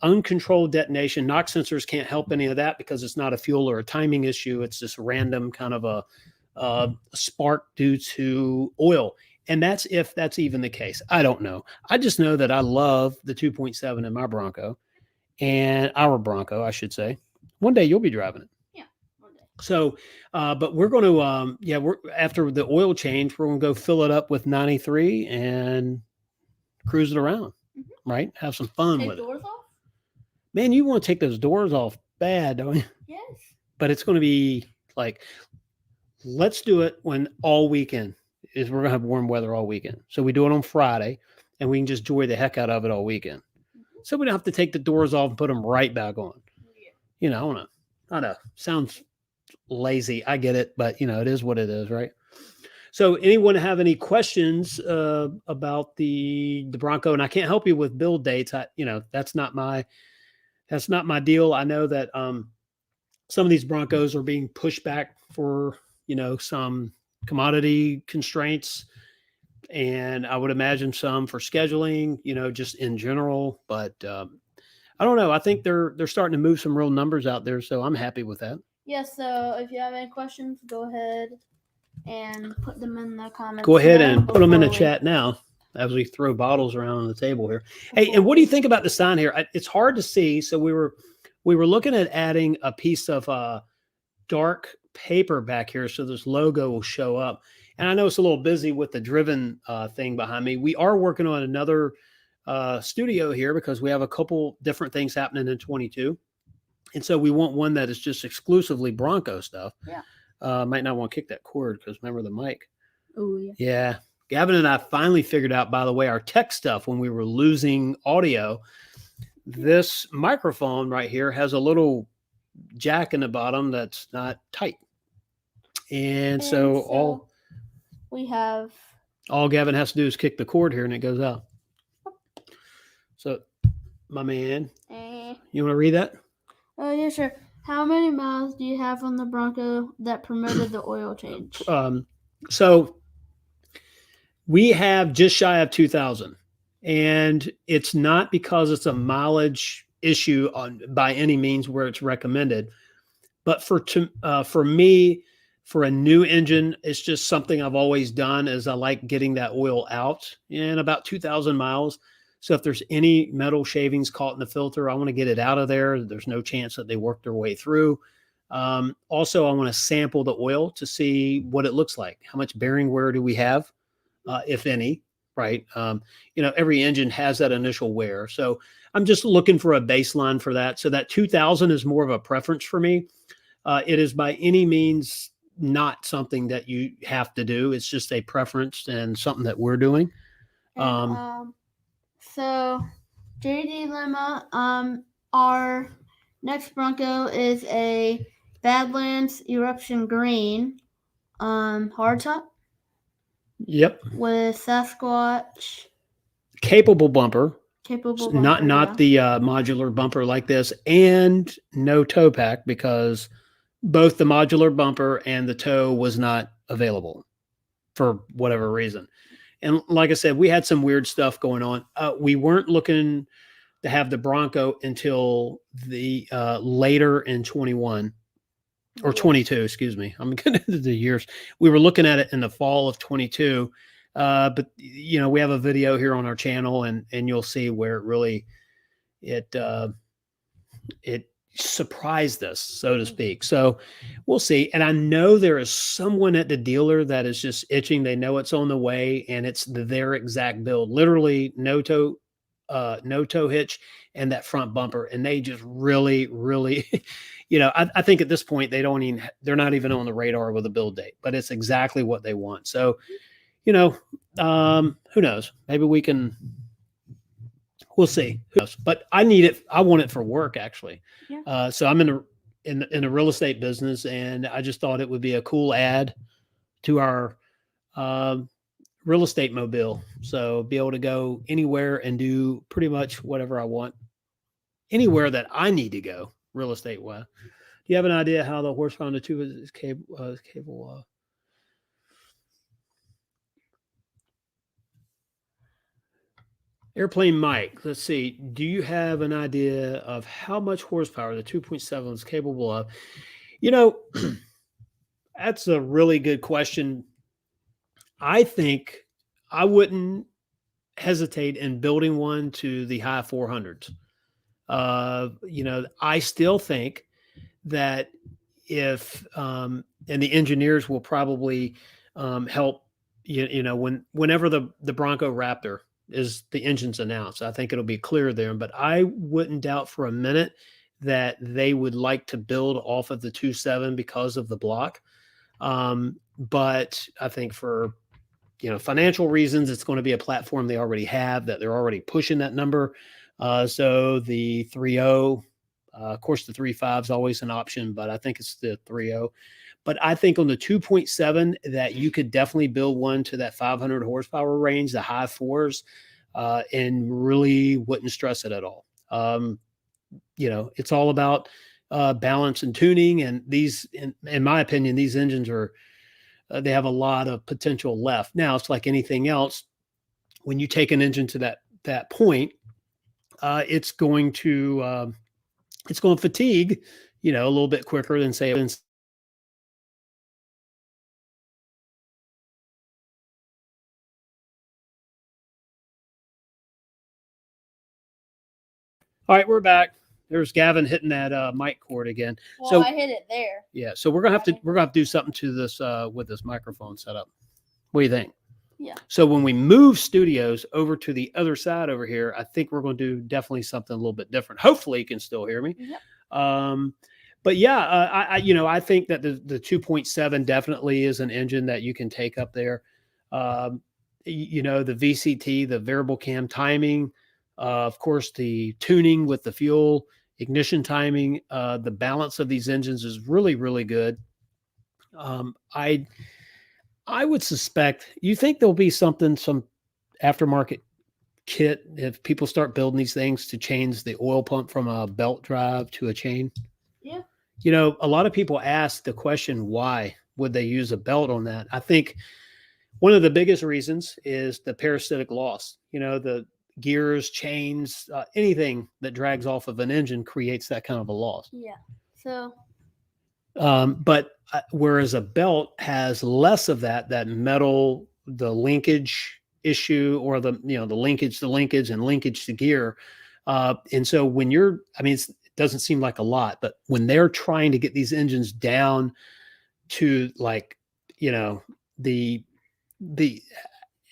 uncontrolled detonation. Knock sensors can't help any of that because it's not a fuel or a timing issue. It's just random kind of a spark due to oil. And that's if that's even the case. I don't know. I just know that I love the 2.7 in my Bronco, and our Bronco, I should say. One day you'll be driving it. Yeah, one day. So, but we're going to, we're after the oil change, we're going to go fill it up with 93 and cruise it around, right? Have some fun with it. Take doors off? Man, you want to take those doors off bad, don't you? Yes. But it's going to be like, let's do it when all weekend. Is we're going to have warm weather all weekend. So we do it on Friday, and we can just enjoy the heck out of it all weekend. So we don't have to take the doors off and put them right back on. Yeah. I know. Sounds lazy. I get it, but it is what it is, right? So anyone have any questions about the Bronco? And I can't help you with build dates. That's not my deal. I know that some of these Broncos are being pushed back for, some commodity constraints, and I would imagine some for scheduling, just in general. But I don't know. I think they're starting to move some real numbers out there, so I'm happy with that. Yeah. So if you have any questions, go ahead and put them in the comments. Go ahead and put them in the chat now as we throw bottles around on the table here. Hey, and what do you think about the sign here? It's hard to see, so we were looking at adding a piece of dark paper back here so this logo will show up. And I know it's a little busy with the driven thing behind me. We are working on another studio here because we have a couple different things happening in 22. And so we want one that is just exclusively Bronco stuff. Yeah. Might not want to kick that cord because remember the mic. Oh, yeah. Yeah. Gavin and I finally figured out, by the way, our tech stuff when we were losing audio. this microphone right here has a little jack in the bottom that's not tight. And so we have all Gavin has to do is kick the cord here and it goes out. So, my man, you want to read that? Oh, yeah, sure. How many miles do you have on the Bronco that promoted the oil change? So we have just shy of 2,000, and it's not because it's a mileage issue by any means where it's recommended, but for me, for a new engine, it's just something I've always done. Is I like getting that oil out in about 2,000 miles. So if there's any metal shavings caught in the filter, I want to get it out of there. There's no chance that they work their way through. Also, I want to sample the oil to see what it looks like. How much bearing wear do we have, if any, right? Every engine has that initial wear. So I'm just looking for a baseline for that. So that 2,000 is more of a preference for me. It is by any means not something that you have to do. It's just a preference and something that we're doing. So, JD Lemma, our next Bronco is a Badlands Eruption Green hardtop. Yep. With Sasquatch. Capable bumper. Not yeah. the modular bumper like this, and no tow pack because both the modular bumper and the tow was not available for whatever reason. And like I said, we had some weird stuff going on. We weren't looking to have the Bronco until the later in 21 or 22, excuse me. I'm getting into the years. We were looking at it in the fall of 22. But we have a video here on our channel and you'll see where it really, it surprised us, so to speak. So we'll see. And I know there is someone at the dealer that is just itching. They know it's on the way and it's their exact build, literally no tow hitch and that front bumper. And they just really, really, I think at this point, they're not even on the radar with a build date, but it's exactly what they want. So, who knows? Maybe we'll see. But I need it. I want it for work, actually. Yeah. So I'm in a real estate business, and I just thought it would be a cool add to our real estate mobile. So be able to go anywhere and do pretty much whatever I want, anywhere that I need to go real estate wise. Do you have an idea how the horsepower on the two is cable? Airplane Mike, let's see. Do you have an idea of how much horsepower the 2.7 is capable of? That's a really good question. I think I wouldn't hesitate in building one to the high 400s. I still think that if, and the engineers will probably help, whenever the Bronco Raptor is the engine's announced, I think it'll be clear there, but I wouldn't doubt for a minute that they would like to build off of the 2.7 because of the block. But I think for, financial reasons, it's going to be a platform they already have, that they're already pushing that number. So the 3.0, of course, the 3.5 is always an option, but I think it's the 3.0. But I think on the 2.7 that you could definitely build one to that 500 horsepower range, the high fours, and really wouldn't stress it at all. It's all about balance and tuning. And these, in my opinion, these engines they have a lot of potential left. Now, it's like anything else. When you take an engine to that point, it's going to fatigue, a little bit quicker than say. All right, we're back. There's Gavin hitting that mic cord again. Well, so I hit it there. Yeah, so we're gonna have to do something to this with this microphone setup. What do you think? Yeah. So when we move studios over to the other side over here, I think we're going to do definitely something a little bit different. Hopefully, you can still hear me. Yep. But yeah, I think that the 2.7 definitely is an engine that you can take up there. The VCT, the variable cam timing. Of course, the tuning with the fuel, ignition timing, the balance of these engines is really, really good. Um, I I would suspect. You think there'll be something, some aftermarket kit if people start building these things to change the oil pump from a belt drive to a chain? Yeah. A lot of people ask the question, why would they use a belt on that? I think one of the biggest reasons is the parasitic loss. The gears, chains, anything that drags off of an engine creates that kind of a loss. Yeah. So. But whereas a belt has less of that metal, the linkage issue, or the linkage to linkage and linkage to gear. And so when it doesn't seem like a lot, but when they're trying to get these engines down to like, the the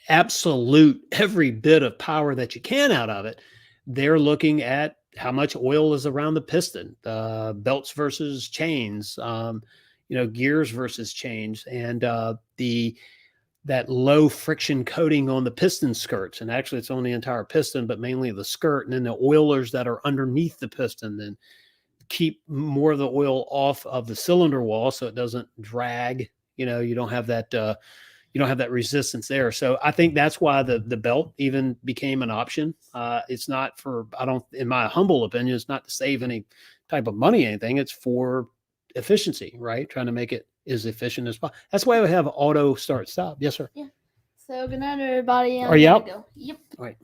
absolute every bit of power that you can out of it, they're looking at how much oil is around the piston, belts versus chains, gears versus chains, and the that low friction coating on the piston skirts. And actually, it's on the entire piston, but mainly the skirt, and then the oilers that are underneath the piston, then keep more of the oil off of the cylinder wall so it doesn't drag. You don't have that. You don't have that resistance there. So I think that's why the belt even became an option. It's not for, in my humble opinion, it's not to save any type of money, anything. It's for efficiency, right? Trying to make it as efficient as possible. That's why we have auto start stop. Yes, sir. Yeah. So good night, everybody. Are you out? Go. Yep. All right.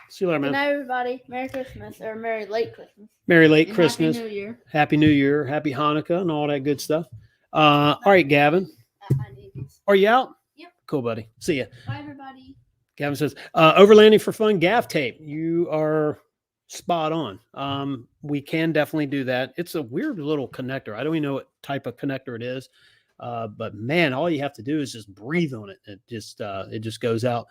See you later, man. Good night, everybody. Merry Christmas, or Merry late Christmas. Merry late Christmas. Happy New Year. Happy New Year. Happy Hanukkah and all that good stuff. All right, Gavin. I need these. Are you out? Yep. Cool, buddy. See ya. Bye, everybody. Gavin says, overlanding for fun, gaff tape. You are spot on. We can definitely do that. It's a weird little connector. I don't even know what type of connector it is. But man, all you have to do is just breathe on it. It just goes out.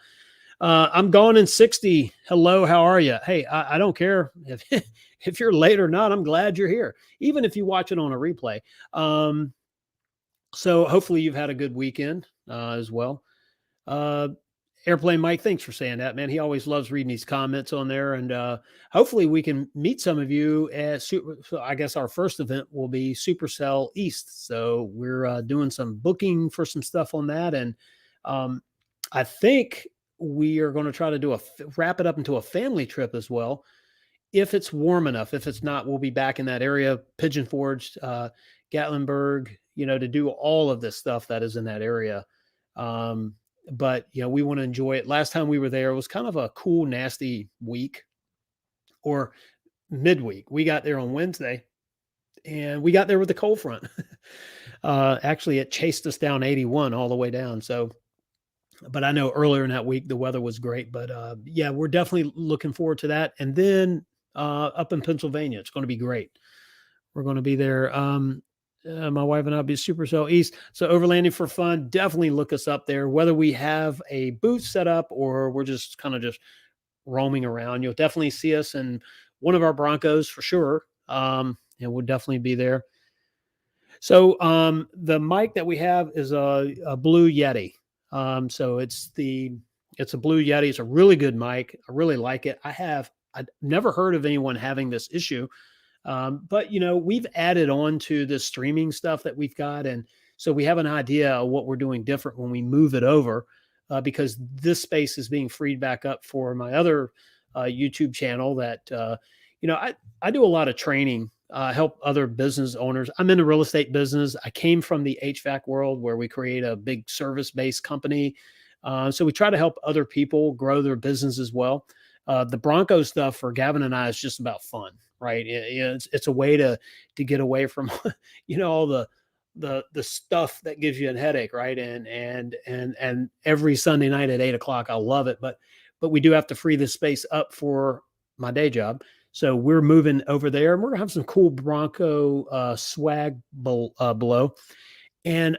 I'm gone in 60. Hello, how are you? Hey, I don't care if you're late or not. I'm glad you're here, even if you watch it on a replay. So hopefully you've had a good weekend as well. Airplane Mike, thanks for saying that, man. He always loves reading these comments on there, and hopefully we can meet some of you at so I guess our first event will be Supercell East. So we're doing some booking for some stuff on that, and I think we are going to try to wrap it up into a family trip as well, if it's warm enough. If it's not, we'll be back in that area, Pigeon Forge, Gatlinburg, to do all of this stuff that is in that area. But we want to enjoy it. Last time we were there, it was kind of a cool, nasty week or midweek. We got there on Wednesday and we got there with the cold front. Actually, it chased us down 81 all the way down. So, but I know earlier in that week, the weather was great, but yeah, we're definitely looking forward to that. And then up in Pennsylvania, it's going to be great. We're going to be there. My wife and I'll be Supercell East. So overlanding for fun, definitely look us up there, whether we have a booth set up or we're just kind of just roaming around. You'll definitely see us in one of our Broncos for sure. And we'll definitely be there. So the mic that we have is a Blue Yeti. So it's a Blue Yeti. It's a really good mic. I really like it. I've never heard of anyone having this issue. But we've added on to the streaming stuff that we've got. And so we have an idea of what we're doing different when we move it over, because this space is being freed back up for my other YouTube channel that, I do a lot of training, help other business owners. I'm in the real estate business. I came from the HVAC world where we create a big service-based company. So we try to help other people grow their business as well. The Bronco stuff for Gavin and I is just about fun. Right. It's a way to get away from, all the stuff that gives you a headache. Right. And every Sunday night at 8:00, I love it. But we do have to free this space up for my day job. So we're moving over there and we're going to have some cool Bronco swag below and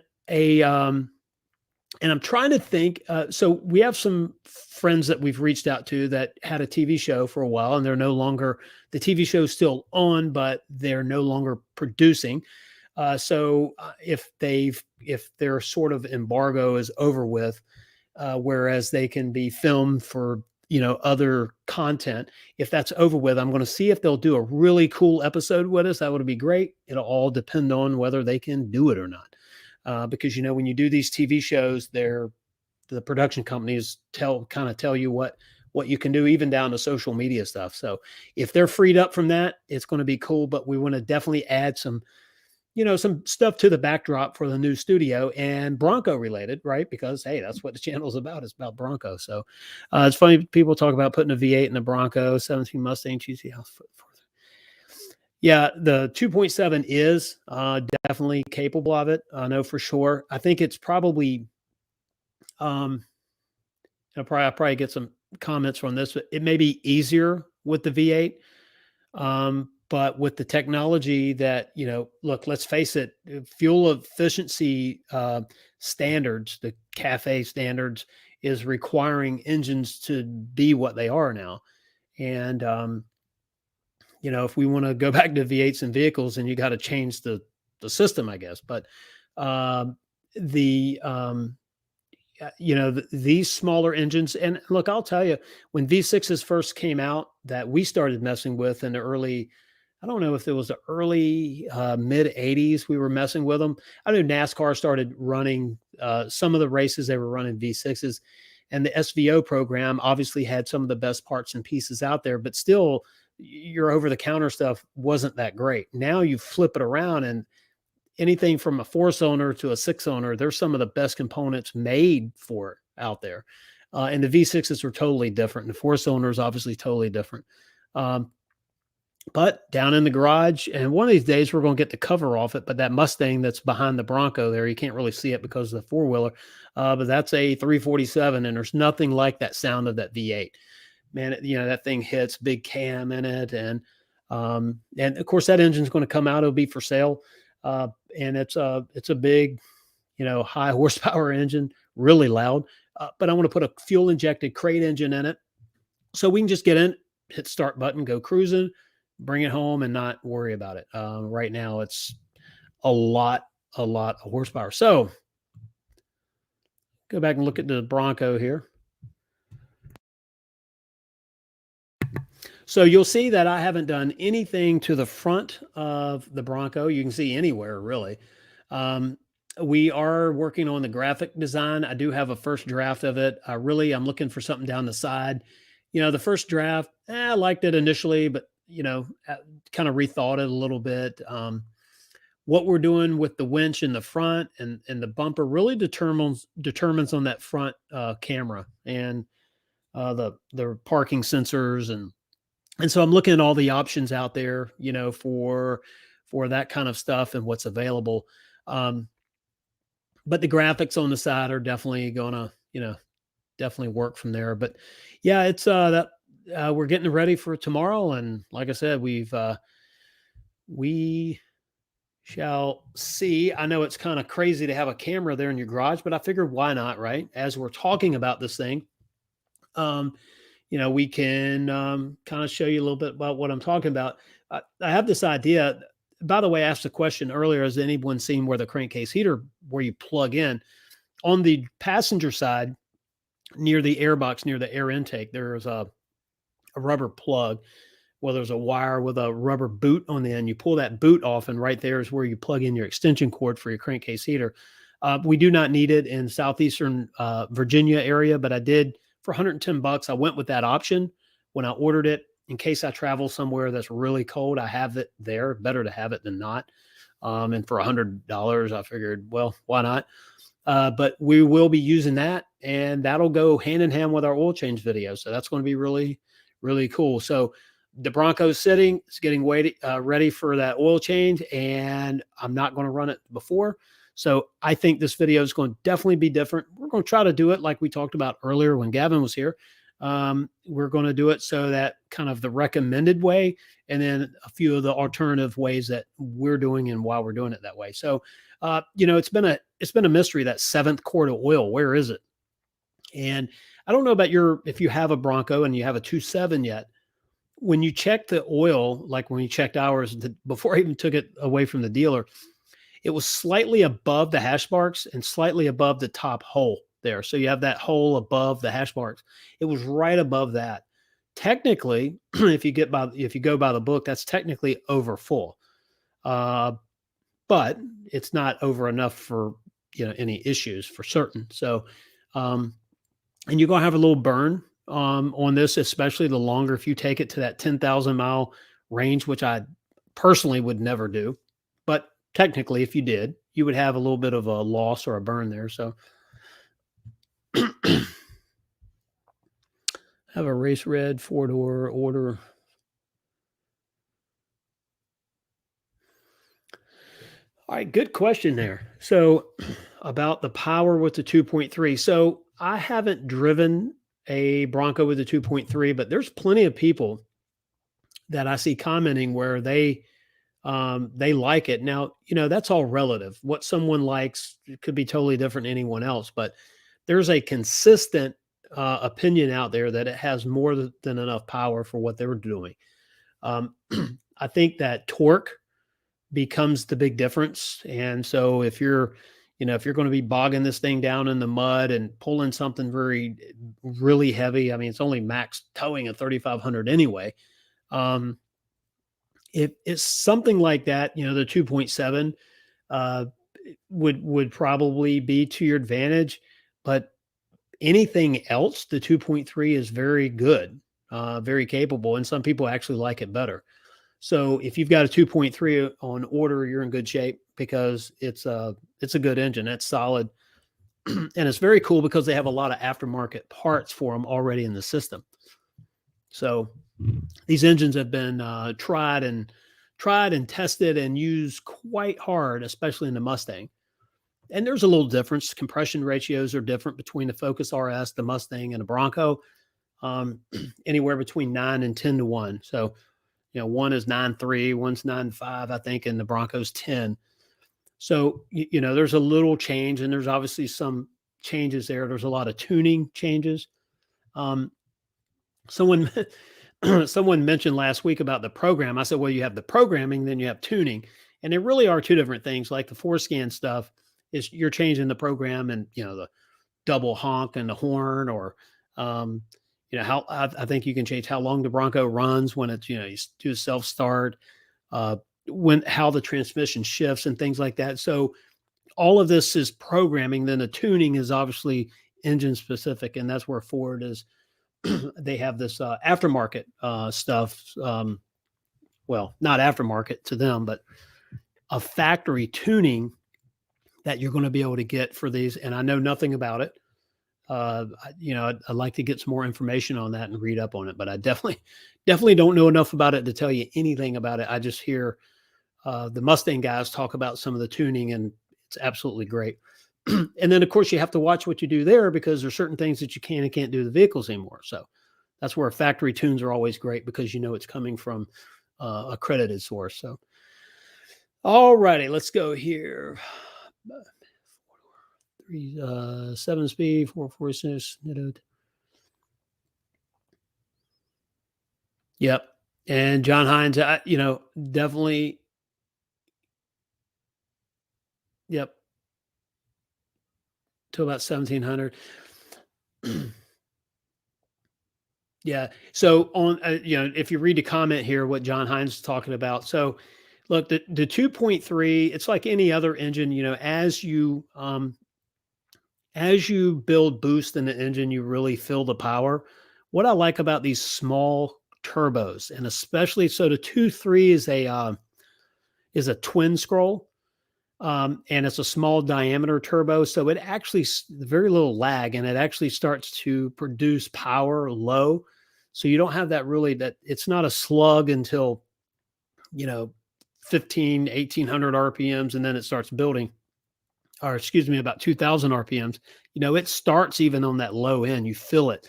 and I'm trying to think. So we have some friends that we've reached out to that had a TV show for a while, and they're no longer, the TV show is still on, but they're no longer producing. So if their sort of embargo is over with, whereas they can be filmed for other content. If that's over with, I'm going to see if they'll do a really cool episode with us. That would be great. It'll all depend on whether they can do it or not. Because, when you do these TV shows, the production companies kind of tell you what you can do, even down to social media stuff. So if they're freed up from that, it's going to be cool, but we want to definitely add some stuff to the backdrop for the new studio, and Bronco related, right? Because, hey, that's what the channel is about. It's about Bronco. So it's funny. People talk about putting a V8 in the Bronco, 17 Mustang, GT House. Yeah, the 2.7 is definitely capable of it. I know for sure. I think it's probably, I'll probably get some comments from this, but it may be easier with the V8. But with the technology that, look, let's face it, fuel efficiency standards, the CAFE standards, is requiring engines to be what they are now. And, if we want to go back to V8s in vehicles, then you got to change the system, I guess. But these smaller engines, and look, I'll tell you, when V6s first came out that we started messing with in the early, I don't know if it was the early mid 80s, we were messing with them. I know NASCAR started running some of the races, they were running V6s, and the SVO program obviously had some of the best parts and pieces out there, but still your over the counter stuff wasn't that great. Now you flip it around, and anything from a 4-cylinder to a 6-cylinder, there's some of the best components made for it out there. And the V6s are totally different. And the 4-cylinder is obviously totally different. But down in the garage, and one of these days we're going to get the cover off it, but that Mustang that's behind the Bronco there, you can't really see it because of the four-wheeler, but that's a 347, and there's nothing like that sound of that V8. Man, that thing hits, big cam in it, and of course that engine's going to come out. It'll be for sale, and it's a big, high horsepower engine, really loud. But I want to put a fuel-injected crate engine in it, so we can just get in, hit start button, go cruising, bring it home, and not worry about it. Right now, it's a lot of horsepower. So go back and look at the Bronco here. So you'll see that I haven't done anything to the front of the Bronco. You can see anywhere, really. We are working on the graphic design. I do have a first draft of it. I'm looking for something down the side. The first draft, I liked it initially, but, kind of rethought it a little bit. What we're doing with the winch in the front and the bumper really determines on that front camera and the parking sensors. And so I'm looking at all the options out there, for that kind of stuff and what's available. But the graphics on the side are definitely gonna, definitely work from there. But yeah, it's we're getting ready for tomorrow, and like I said, we shall see. I know it's kind of crazy to have a camera there in your garage, but I figured why not, right? As we're talking about this thing, we can kind of show you a little bit about what I'm talking about. I have this idea. By the way, I asked a question earlier, has anyone seen where the crankcase heater, where you plug in? On the passenger side, near the airbox, near the air intake, there's a rubber plug. Well, there's a wire with a rubber boot on the end. You pull that boot off, and right there is where you plug in your extension cord for your crankcase heater. We do not need it in southeastern Virginia area, but I did for $110. I went with that option when I ordered it. In case I travel somewhere that's really cold, I have it there. Better to have it than not. And for $100, I figured, well, why not? But we will be using that, and that'll go hand in hand with our oil change video. So that's going to be really, really cool. So the Bronco's sitting, it's getting ready for that oil change, and I'm not going to run it before. So I think this video is going to definitely be different. We're going to try to do it like we talked about earlier when Gavin was here. We're going to do it so that kind of the recommended way, and then a few of the alternative ways that we're doing and why we're doing it that way. So, it's been a mystery, that 7th quart of oil. Where is it? And I don't know about if you have a Bronco and you have a 2.7 yet, when you check the oil, like when we checked ours before I even took it away from the dealer, it was slightly above the hash marks and slightly above the top hole there. So you have that hole above the hash marks. It was right above that. Technically, if you go by the book, that's technically over full. But it's not over enough for any issues for certain. So and you're gonna have a little burn on this, especially the longer if you take it to that 10,000 mile range, which I personally would never do. But technically, if you did, you would have a little bit of a loss or a burn there. So have a race red 4-door order. All right, good question there. So about the power with the 2.3. So I haven't driven a Bronco with a 2.3, but there's plenty of people that I see commenting where they like it. Now, that's all relative. What someone likes could be totally different than anyone else, but there's a consistent opinion out there that it has more than enough power for what they were doing. I think that torque becomes the big difference. And so if you're going to be bogging this thing down in the mud and pulling something really heavy, I mean, it's only max towing at 3,500 anyway. If it's something like that, the 2.7 would probably be to your advantage, but anything else, the 2.3 is very good, very capable, and some people actually like it better. So if you've got a 2.3 on order, you're in good shape because it's a good engine. It's solid. And it's very cool because they have a lot of aftermarket parts for them already in the system. So these engines have been tried and tested and used quite hard, especially in the Mustang. And there's a little difference. Compression ratios are different between the Focus RS, the Mustang, and the Bronco, anywhere between 9 and 10 to 1. So one is 9.3, one's 9.5, I think, and the Bronco's 10. So, there's a little change, and there's obviously some changes there. There's a lot of tuning changes. Someone mentioned last week about the program. I said, well, you have the programming, then you have tuning. And they really are two different things. Like the 4Scan stuff is you're changing the program and, the double honk and the horn, or, how I think you can change how long the Bronco runs when it's, you do a self-start, how the transmission shifts and things like that. So all of this is programming. Then the tuning is obviously engine specific. And that's where Ford is. They have this aftermarket stuff. Well, not aftermarket to them, but a factory tuning that you're going to be able to get for these. And I know nothing about it. I'd like to get some more information on that and read up on it, but I definitely don't know enough about it to tell you anything about it. I just hear the Mustang guys talk about some of the tuning, and it's absolutely great. And then, of course, you have to watch what you do there because there's certain things that you can and can't do to the vehicles anymore. So that's where factory tunes are always great because it's coming from a credited source. So, all righty, let's go here. 7-speed, 446. Yep. And John Hines, definitely. Yep. To about 1,700. Yeah. So on, if you read the comment here, what John Hines is talking about. So look, the 2.3, it's like any other engine, as you build boost in the engine, you really feel the power. What I like about these small turbos, and especially so the 2.3 is a twin scroll, and it's a small diameter turbo, so it actually very little lag, and it actually starts to produce power low. So you don't have that it's not a slug until 1,800 RPMs, and then it starts building. Or excuse me, about 2,000 RPMs, it starts even on that low end. You feel it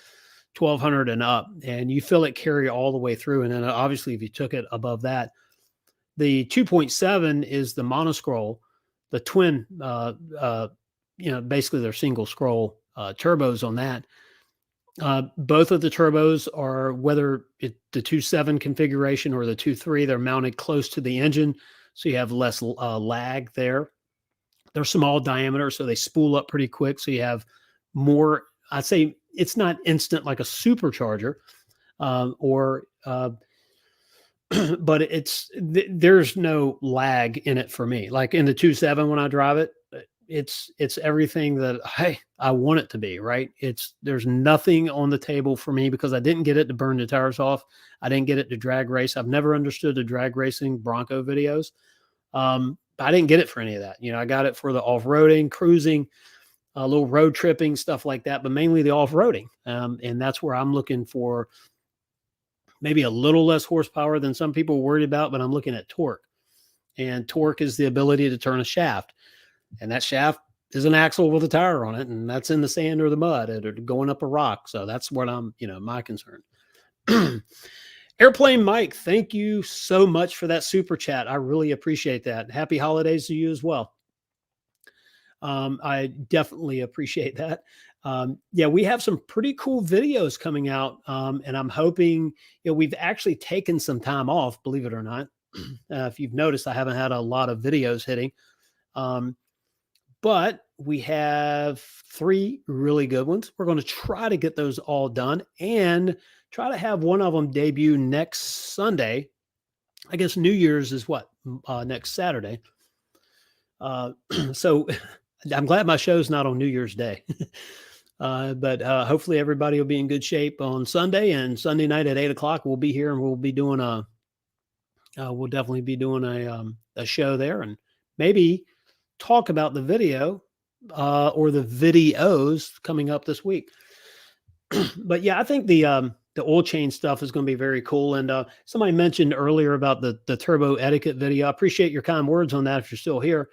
1,200 and up, and you feel it carry all the way through. And then obviously if you took it above that, the 2.7 is the monoscroll, the twin, basically they're single scroll turbos on that. Both of the turbos are, whether the 2.7 configuration or the 2.3, they're mounted close to the engine. So you have less lag there. They're small diameter, so they spool up pretty quick. So you have more, I'd say it's not instant like a supercharger, or but there's no lag in it for me. Like in the 2.7 when I drive it, it's everything that I want it to be, right? There's nothing on the table for me because I didn't get it to burn the tires off. I didn't get it to drag race. I've never understood the drag racing Bronco videos. I didn't get it for any of that. I got it for the off-roading, cruising, a little road tripping, stuff like that, but mainly the off-roading. And that's where I'm looking for maybe a little less horsepower than some people are worried about, but I'm looking at torque. And torque is the ability to turn a shaft. And that shaft is an axle with a tire on it, and that's in the sand or the mud or going up a rock. So that's what I'm, my concern. Airplane Mike, thank you so much for that super chat. I really appreciate that. Happy holidays to you as well. I definitely appreciate that. Yeah, we have some pretty cool videos coming out, and I'm hoping, we've actually taken some time off, believe it or not. If you've noticed, I haven't had a lot of videos hitting, but we have 3 really good ones. We're going to try to get those all done and try to have one of them debut next Sunday. I guess New Year's is what? Next Saturday. So I'm glad my show's not on New Year's Day. But hopefully everybody will be in good shape on Sunday, and Sunday night at 8:00 we'll be here, and we'll be doing we'll definitely be doing a show there, and maybe talk about the video or the videos coming up this week. But yeah, I think the oil change stuff is going to be very cool. And somebody mentioned earlier about the turbo etiquette video. I appreciate your kind words on that if you're still here.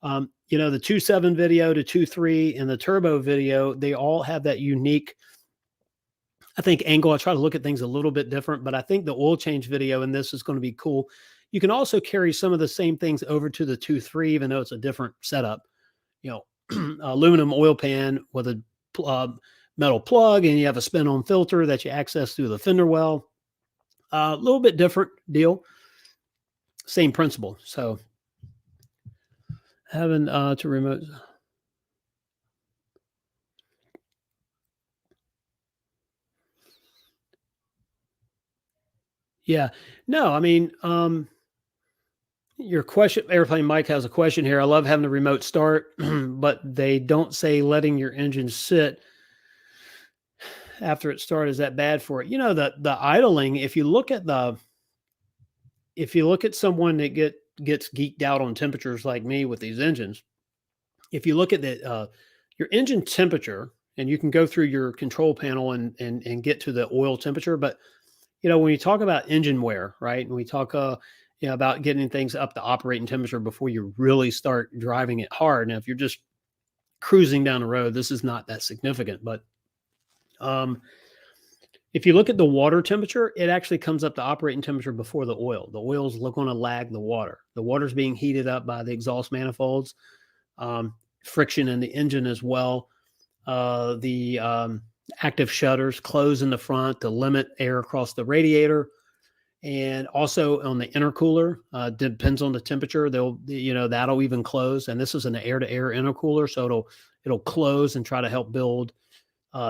The 2.7 video, the 2.3, and the turbo video, they all have that unique, I think, angle. I try to look at things a little bit different, but I think the oil change video in this is going to be cool. You can also carry some of the same things over to the 2.3, even though it's a different setup. Aluminum oil pan with a metal plug, and you have a spin-on filter that you access through the fender well. A little bit different deal. Same principle. So having to remote. Yeah. No, I mean, your question, Airplane Mike has a question here. I love having the remote start, but they don't say letting your engine sit after it started. Is that bad for it? The idling, if you look at someone that gets geeked out on temperatures like me with these engines, if you look at your engine temperature, and you can go through your control panel and get to the oil temperature, but when you talk about engine wear, right, and we talk about getting things up to operating temperature before you really start driving it hard. Now, if you're just cruising down the road, this is not that significant, but if you look at the water temperature, it actually comes up to operating temperature before the oil. The oil's going to lag the water. The water's being heated up by the exhaust manifolds, friction in the engine as well. The active shutters close in the front to limit air across the radiator. And also on the intercooler, depends on the temperature, that'll even close. And this is an air-to-air intercooler, so it'll close and try to help build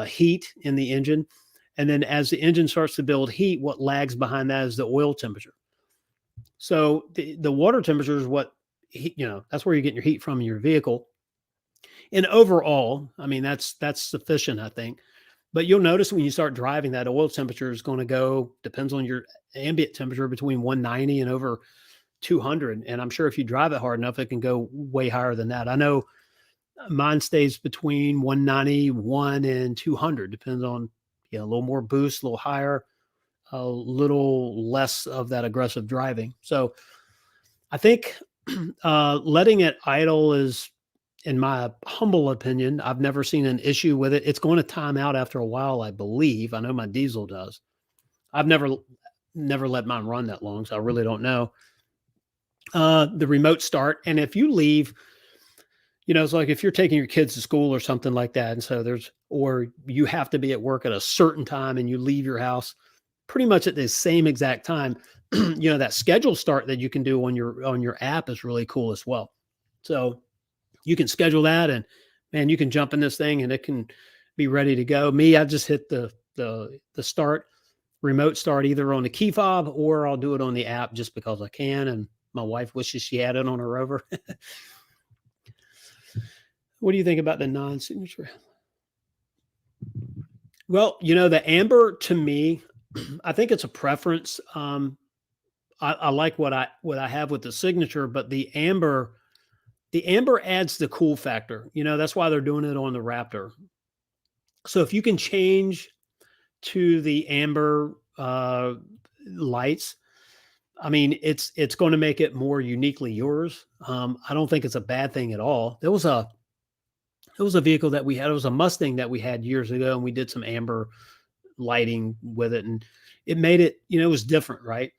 heat in the engine. And then as the engine starts to build heat, what lags behind that is the oil temperature. So the water temperature is what, that's where you're getting your heat from in your vehicle. And overall, I mean, that's sufficient, I think. But you'll notice when you start driving, that oil temperature is going to go, depends on your ambient temperature, between 190 and over 200. And I'm sure if you drive it hard enough, it can go way higher than that. I know mine stays between 191 and 200, depends on, a little more boost, a little higher, a little less of that aggressive driving. So I think letting it idle is, in my humble opinion, I've never seen an issue with it. It's going to time out after a while, I believe. I know my diesel does. I've never let mine run that long, so I really don't know. The remote start, and if you leave, it's like if you're taking your kids to school or something like that, and so or you have to be at work at a certain time, and you leave your house pretty much at the same exact time. That schedule start that you can do on your app is really cool as well. So you can schedule that, and man, you can jump in this thing, and it can be ready to go. Me, I just hit the start, remote start either on the key fob or I'll do it on the app just because I can. And my wife wishes she had it on her rover. What do you think about the non-signature? Well, the amber to me, I think it's a preference. I like what I have with the signature, but the amber adds the cool factor. That's why they're doing it on the Raptor. So if you can change to the amber lights, I mean, it's going to make it more uniquely yours. I don't think it's a bad thing at all. There was a vehicle that we had. It was a Mustang that we had years ago, and we did some amber lighting with it, and it made it. It was different, right?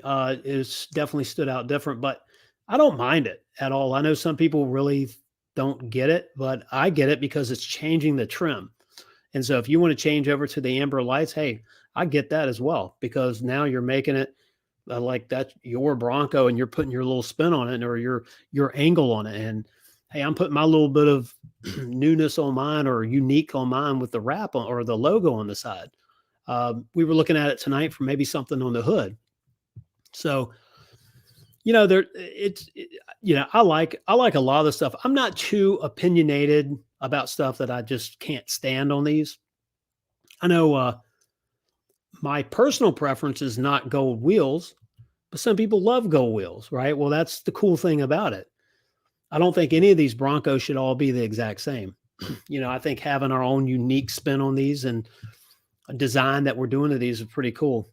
It's definitely stood out different, but I don't mind it at all. I know some people really don't get it, but I get it because it's changing the trim. And so if you want to change over to the amber lights, hey, I get that as well, because now you're making it like that's your Bronco and you're putting your little spin on it or your angle on it. And hey, I'm putting my little bit of newness on mine or unique on mine with the wrap on, or the logo on the side. We were looking at it tonight for maybe something on the hood. So, I like a lot of the stuff. I'm not too opinionated about stuff that I just can't stand on these. I know my personal preference is not gold wheels, but some people love gold wheels, right? Well, that's the cool thing about it. I don't think any of these Broncos should all be the exact same. I think having our own unique spin on these and a design that we're doing to these is pretty cool.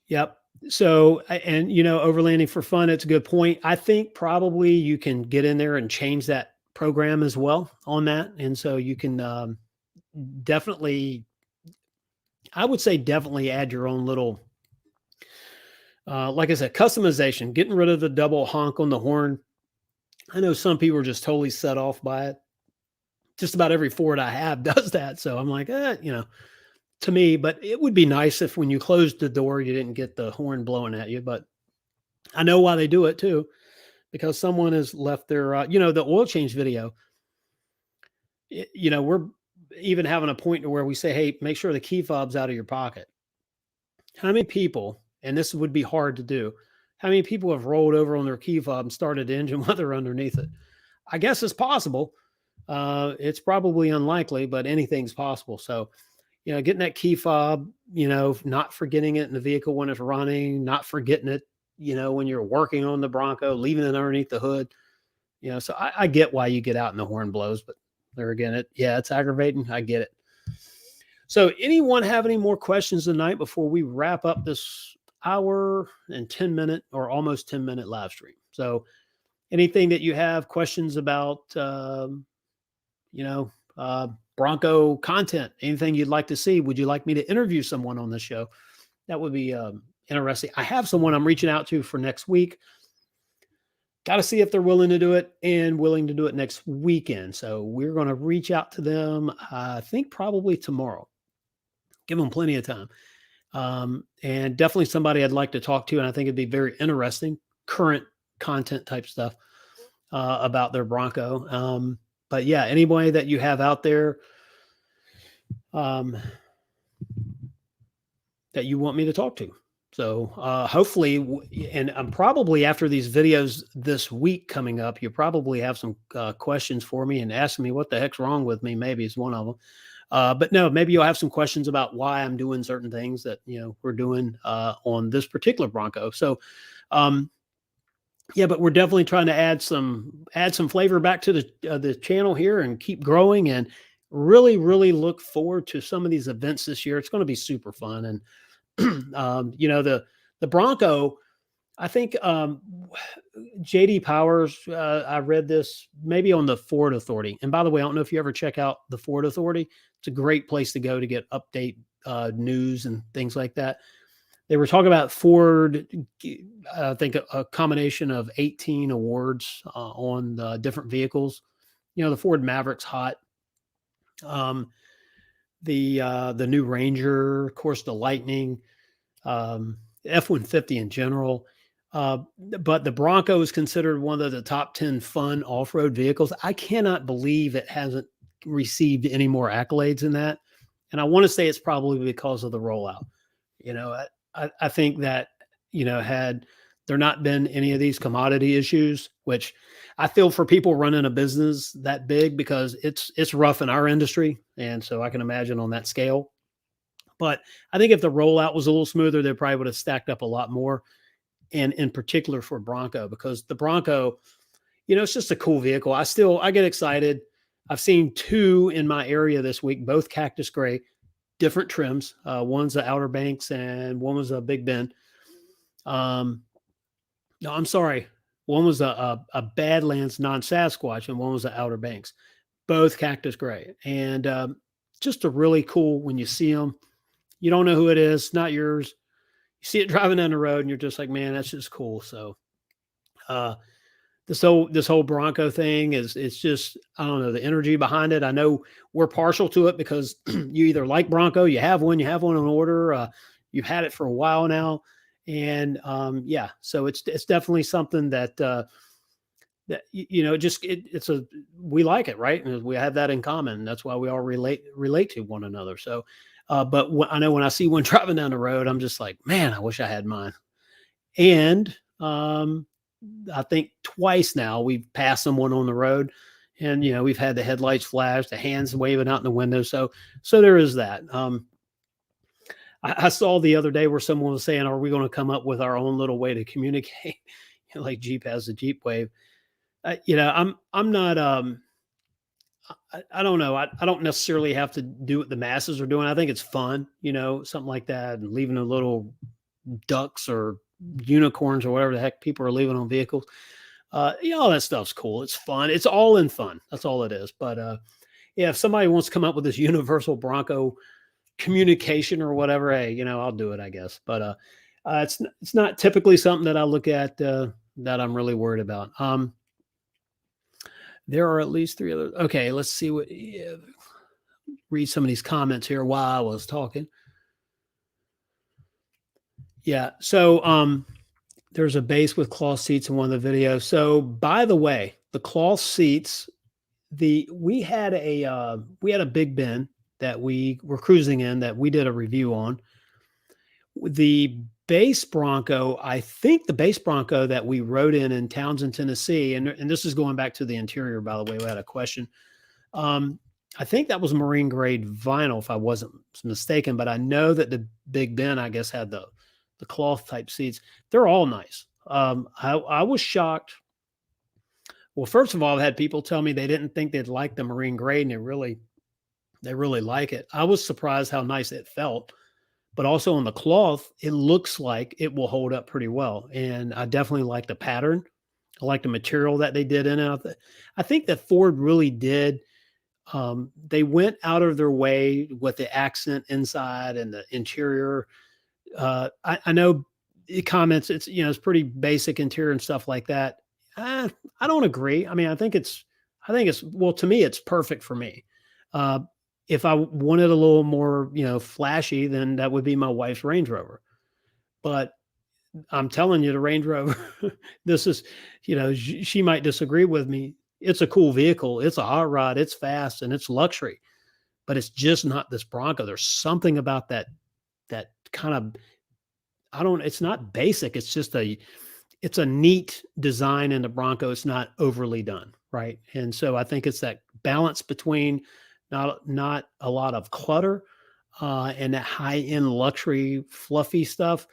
Yep. So, and overlanding for fun, it's a good point. I think probably you can get in there and change that program as well on that. And so you can definitely, I would say definitely add your own little, like I said, customization, getting rid of the double honk on the horn. I know some people are just totally set off by it. Just about every Ford I have does that. So I'm like, to me, but it would be nice if when you closed the door, you didn't get the horn blowing at you. But I know why they do it too, because someone has left their, the oil change video. We're even having a point to where we say, hey, make sure the key fob's out of your pocket. How many people, and this would be hard to do, how many people have rolled over on their key fob and started the engine while they're underneath it? I guess it's possible. It's probably unlikely, but anything's possible. So, getting that key fob, not forgetting it in the vehicle when it's running, not forgetting it, when you're working on the Bronco, leaving it underneath the hood, so I get why you get out and the horn blows, but there again, it's aggravating. I get it. So anyone have any more questions tonight before we wrap up this hour and 10-minute or almost 10-minute live stream? So anything that you have questions about, Bronco content, anything you'd like to see? Would you like me to interview someone on the show? That would be interesting. I have someone I'm reaching out to for next week. Got to see if they're willing to do it and willing to do it next weekend. So we're going to reach out to them, I think probably tomorrow. Give them plenty of time. And definitely somebody I'd like to talk to. And I think it'd be very interesting, current content type stuff about their Bronco. But yeah, anybody that you have out there that you want me to talk to. So hopefully, and I'm probably after these videos this week coming up, you probably have some questions for me and asking me what the heck's wrong with me. Maybe is one of them. But no, maybe you'll have some questions about why I'm doing certain things that, we're doing on this particular Bronco. So, yeah, but we're definitely trying to add some flavor back to the channel here and keep growing and really, really look forward to some of these events this year. It's going to be super fun. And, the Bronco, I think JD Powers, I read this maybe on the Ford Authority. And by the way, I don't know if you ever check out the Ford Authority. It's a great place to go to get update news and things like that. They were talking about Ford, I think a combination of 18 awards on different vehicles. The Ford Maverick's hot. The new Ranger, of course, the Lightning, F-150 in general. But the Bronco is considered one of the top 10 fun off-road vehicles. I cannot believe it hasn't received any more accolades than that. And I want to say it's probably because of the rollout. I think that, had there not been any of these commodity issues, which I feel for people running a business that big, because it's rough in our industry. And so I can imagine on that scale. But I think if the rollout was a little smoother, they probably would have stacked up a lot more. And in particular for Bronco, because the Bronco, it's just a cool vehicle. I get excited. I've seen two in my area this week, both cactus gray, different trims. One's a Outer Banks and one was a Big Bend. No, I'm sorry. One was a Badlands non-Sasquatch and one was a Outer Banks, both cactus gray. And just a really cool, when you see them, you don't know who it is, not yours. You see it driving down the road and you're just like, man, that's just cool. So this whole Bronco thing it's just, I don't know, the energy behind it. I know we're partial to it because you either like Bronco, you have one on order, you've had it for a while now. And yeah, so it's definitely something that we like it, right? And we have that in common. That's why we all relate to one another. So but I know when I see one driving down the road, I'm just like, man, I wish I had mine. And I think twice now we've passed someone on the road, and we've had the headlights flash, the hands waving out in the window. So there is that. I saw the other day where someone was saying, "Are we going to come up with our own little way to communicate?" Like Jeep has the Jeep Wave. I'm not. I don't know. I don't necessarily have to do what the masses are doing. I think it's fun, something like that, and leaving a little ducks or unicorns or whatever the heck people are leaving on vehicles. All that stuff's cool. It's fun. It's all in fun. That's all it is. But yeah, if somebody wants to come up with this universal Bronco communication or whatever, hey, I'll do it, I guess. But it's not typically something that I look at that I'm really worried about. There are at least three others. Okay, let's see read some of these comments here while I was talking. Yeah, so there's a base with cloth seats in one of the videos. So by the way, the cloth seats, we had a Big Bend that we were cruising in that we did a review on. The base Bronco, I think the base Bronco that we rode in Townsend, Tennessee, and this is going back to the interior, by the way, we had a question. I think that was marine grade vinyl, if I wasn't mistaken, but I know that the Big Ben, I guess, had the cloth type seats. They're all nice. I was shocked. Well, first of all, I've had people tell me they didn't think they'd like the marine grade, and they really like it. I was surprised how nice it felt. But also on the cloth, it looks like it will hold up pretty well. And I definitely like the pattern. I like the material that they did in it. I think that Ford really did. They went out of their way with the accent inside and the interior. I know it comments, it's pretty basic interior and stuff like that. I don't agree. I mean, I think it's, well, to me, it's perfect for me. If I wanted a little more, flashy, then that would be my wife's Range Rover. But I'm telling you, the Range Rover, this is, she might disagree with me. It's a cool vehicle. It's a hot rod. It's fast and it's luxury, but it's just not this Bronco. There's something about that kind of, it's not basic. It's just it's a neat design in the Bronco. It's not overly done. Right. And so I think it's that balance between not a lot of clutter and that high-end luxury fluffy stuff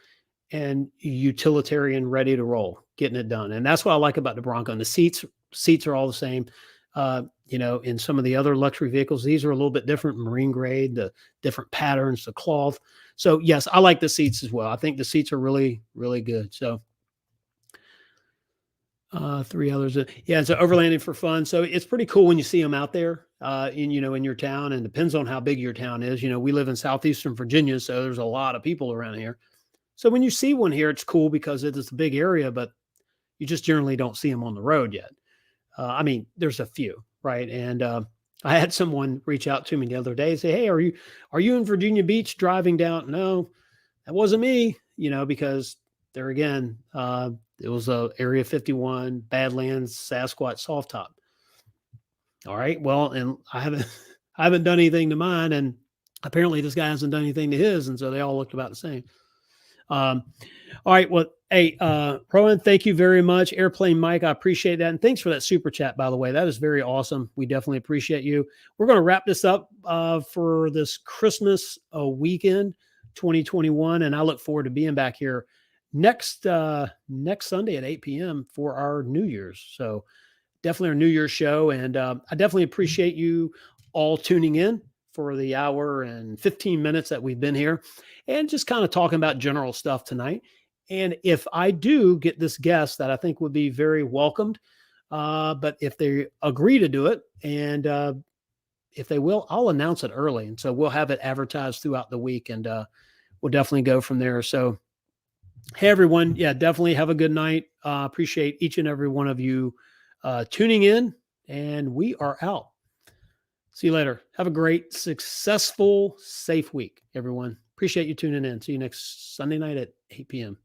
and utilitarian ready to roll, getting it done. And that's what I like about the Bronco. And the seats are all the same. In some of the other luxury vehicles, these are a little bit different, marine grade, the different patterns, the cloth. So yes, I like the seats as well. I think the seats are really, really good. So three others. Yeah, it's an overlanding for fun. So it's pretty cool when you see them out there in your town, and depends on how big your town is. We live in southeastern Virginia, so there's a lot of people around here. So when you see one here, it's cool because it is a big area, but you just generally don't see them on the road yet. I mean, there's a few, right? And I had someone reach out to me the other day and say, "Hey, are you in Virginia Beach driving down?" No, that wasn't me, because there again, it was a Area 51, Badlands, Sasquatch soft top. All right. Well, and I haven't I haven't done anything to mine, and apparently this guy hasn't done anything to his, and so they all looked about the same. Um, all right. Well, hey, Rowan, thank you very much. Airplane Mike, I appreciate that. And thanks for that super chat, by the way. That is very awesome. We definitely appreciate you. We're going to wrap this up for this Christmas weekend 2021. And I look forward to being back here next Sunday at 8 p.m. for our New Year's. So definitely our New Year's show. And I definitely appreciate you all tuning in for the hour and 15 minutes that we've been here and just kind of talking about general stuff tonight. And if I do get this guest that I think would be very welcomed, but if they agree to do it and if they will, I'll announce it early. And so we'll have it advertised throughout the week and we'll definitely go from there. So, hey, everyone. Yeah, definitely have a good night. Appreciate each and every one of you tuning in, and we are out. See you later. Have a great, successful, safe week, everyone. Appreciate you tuning in. See you next Sunday night at 8 p.m.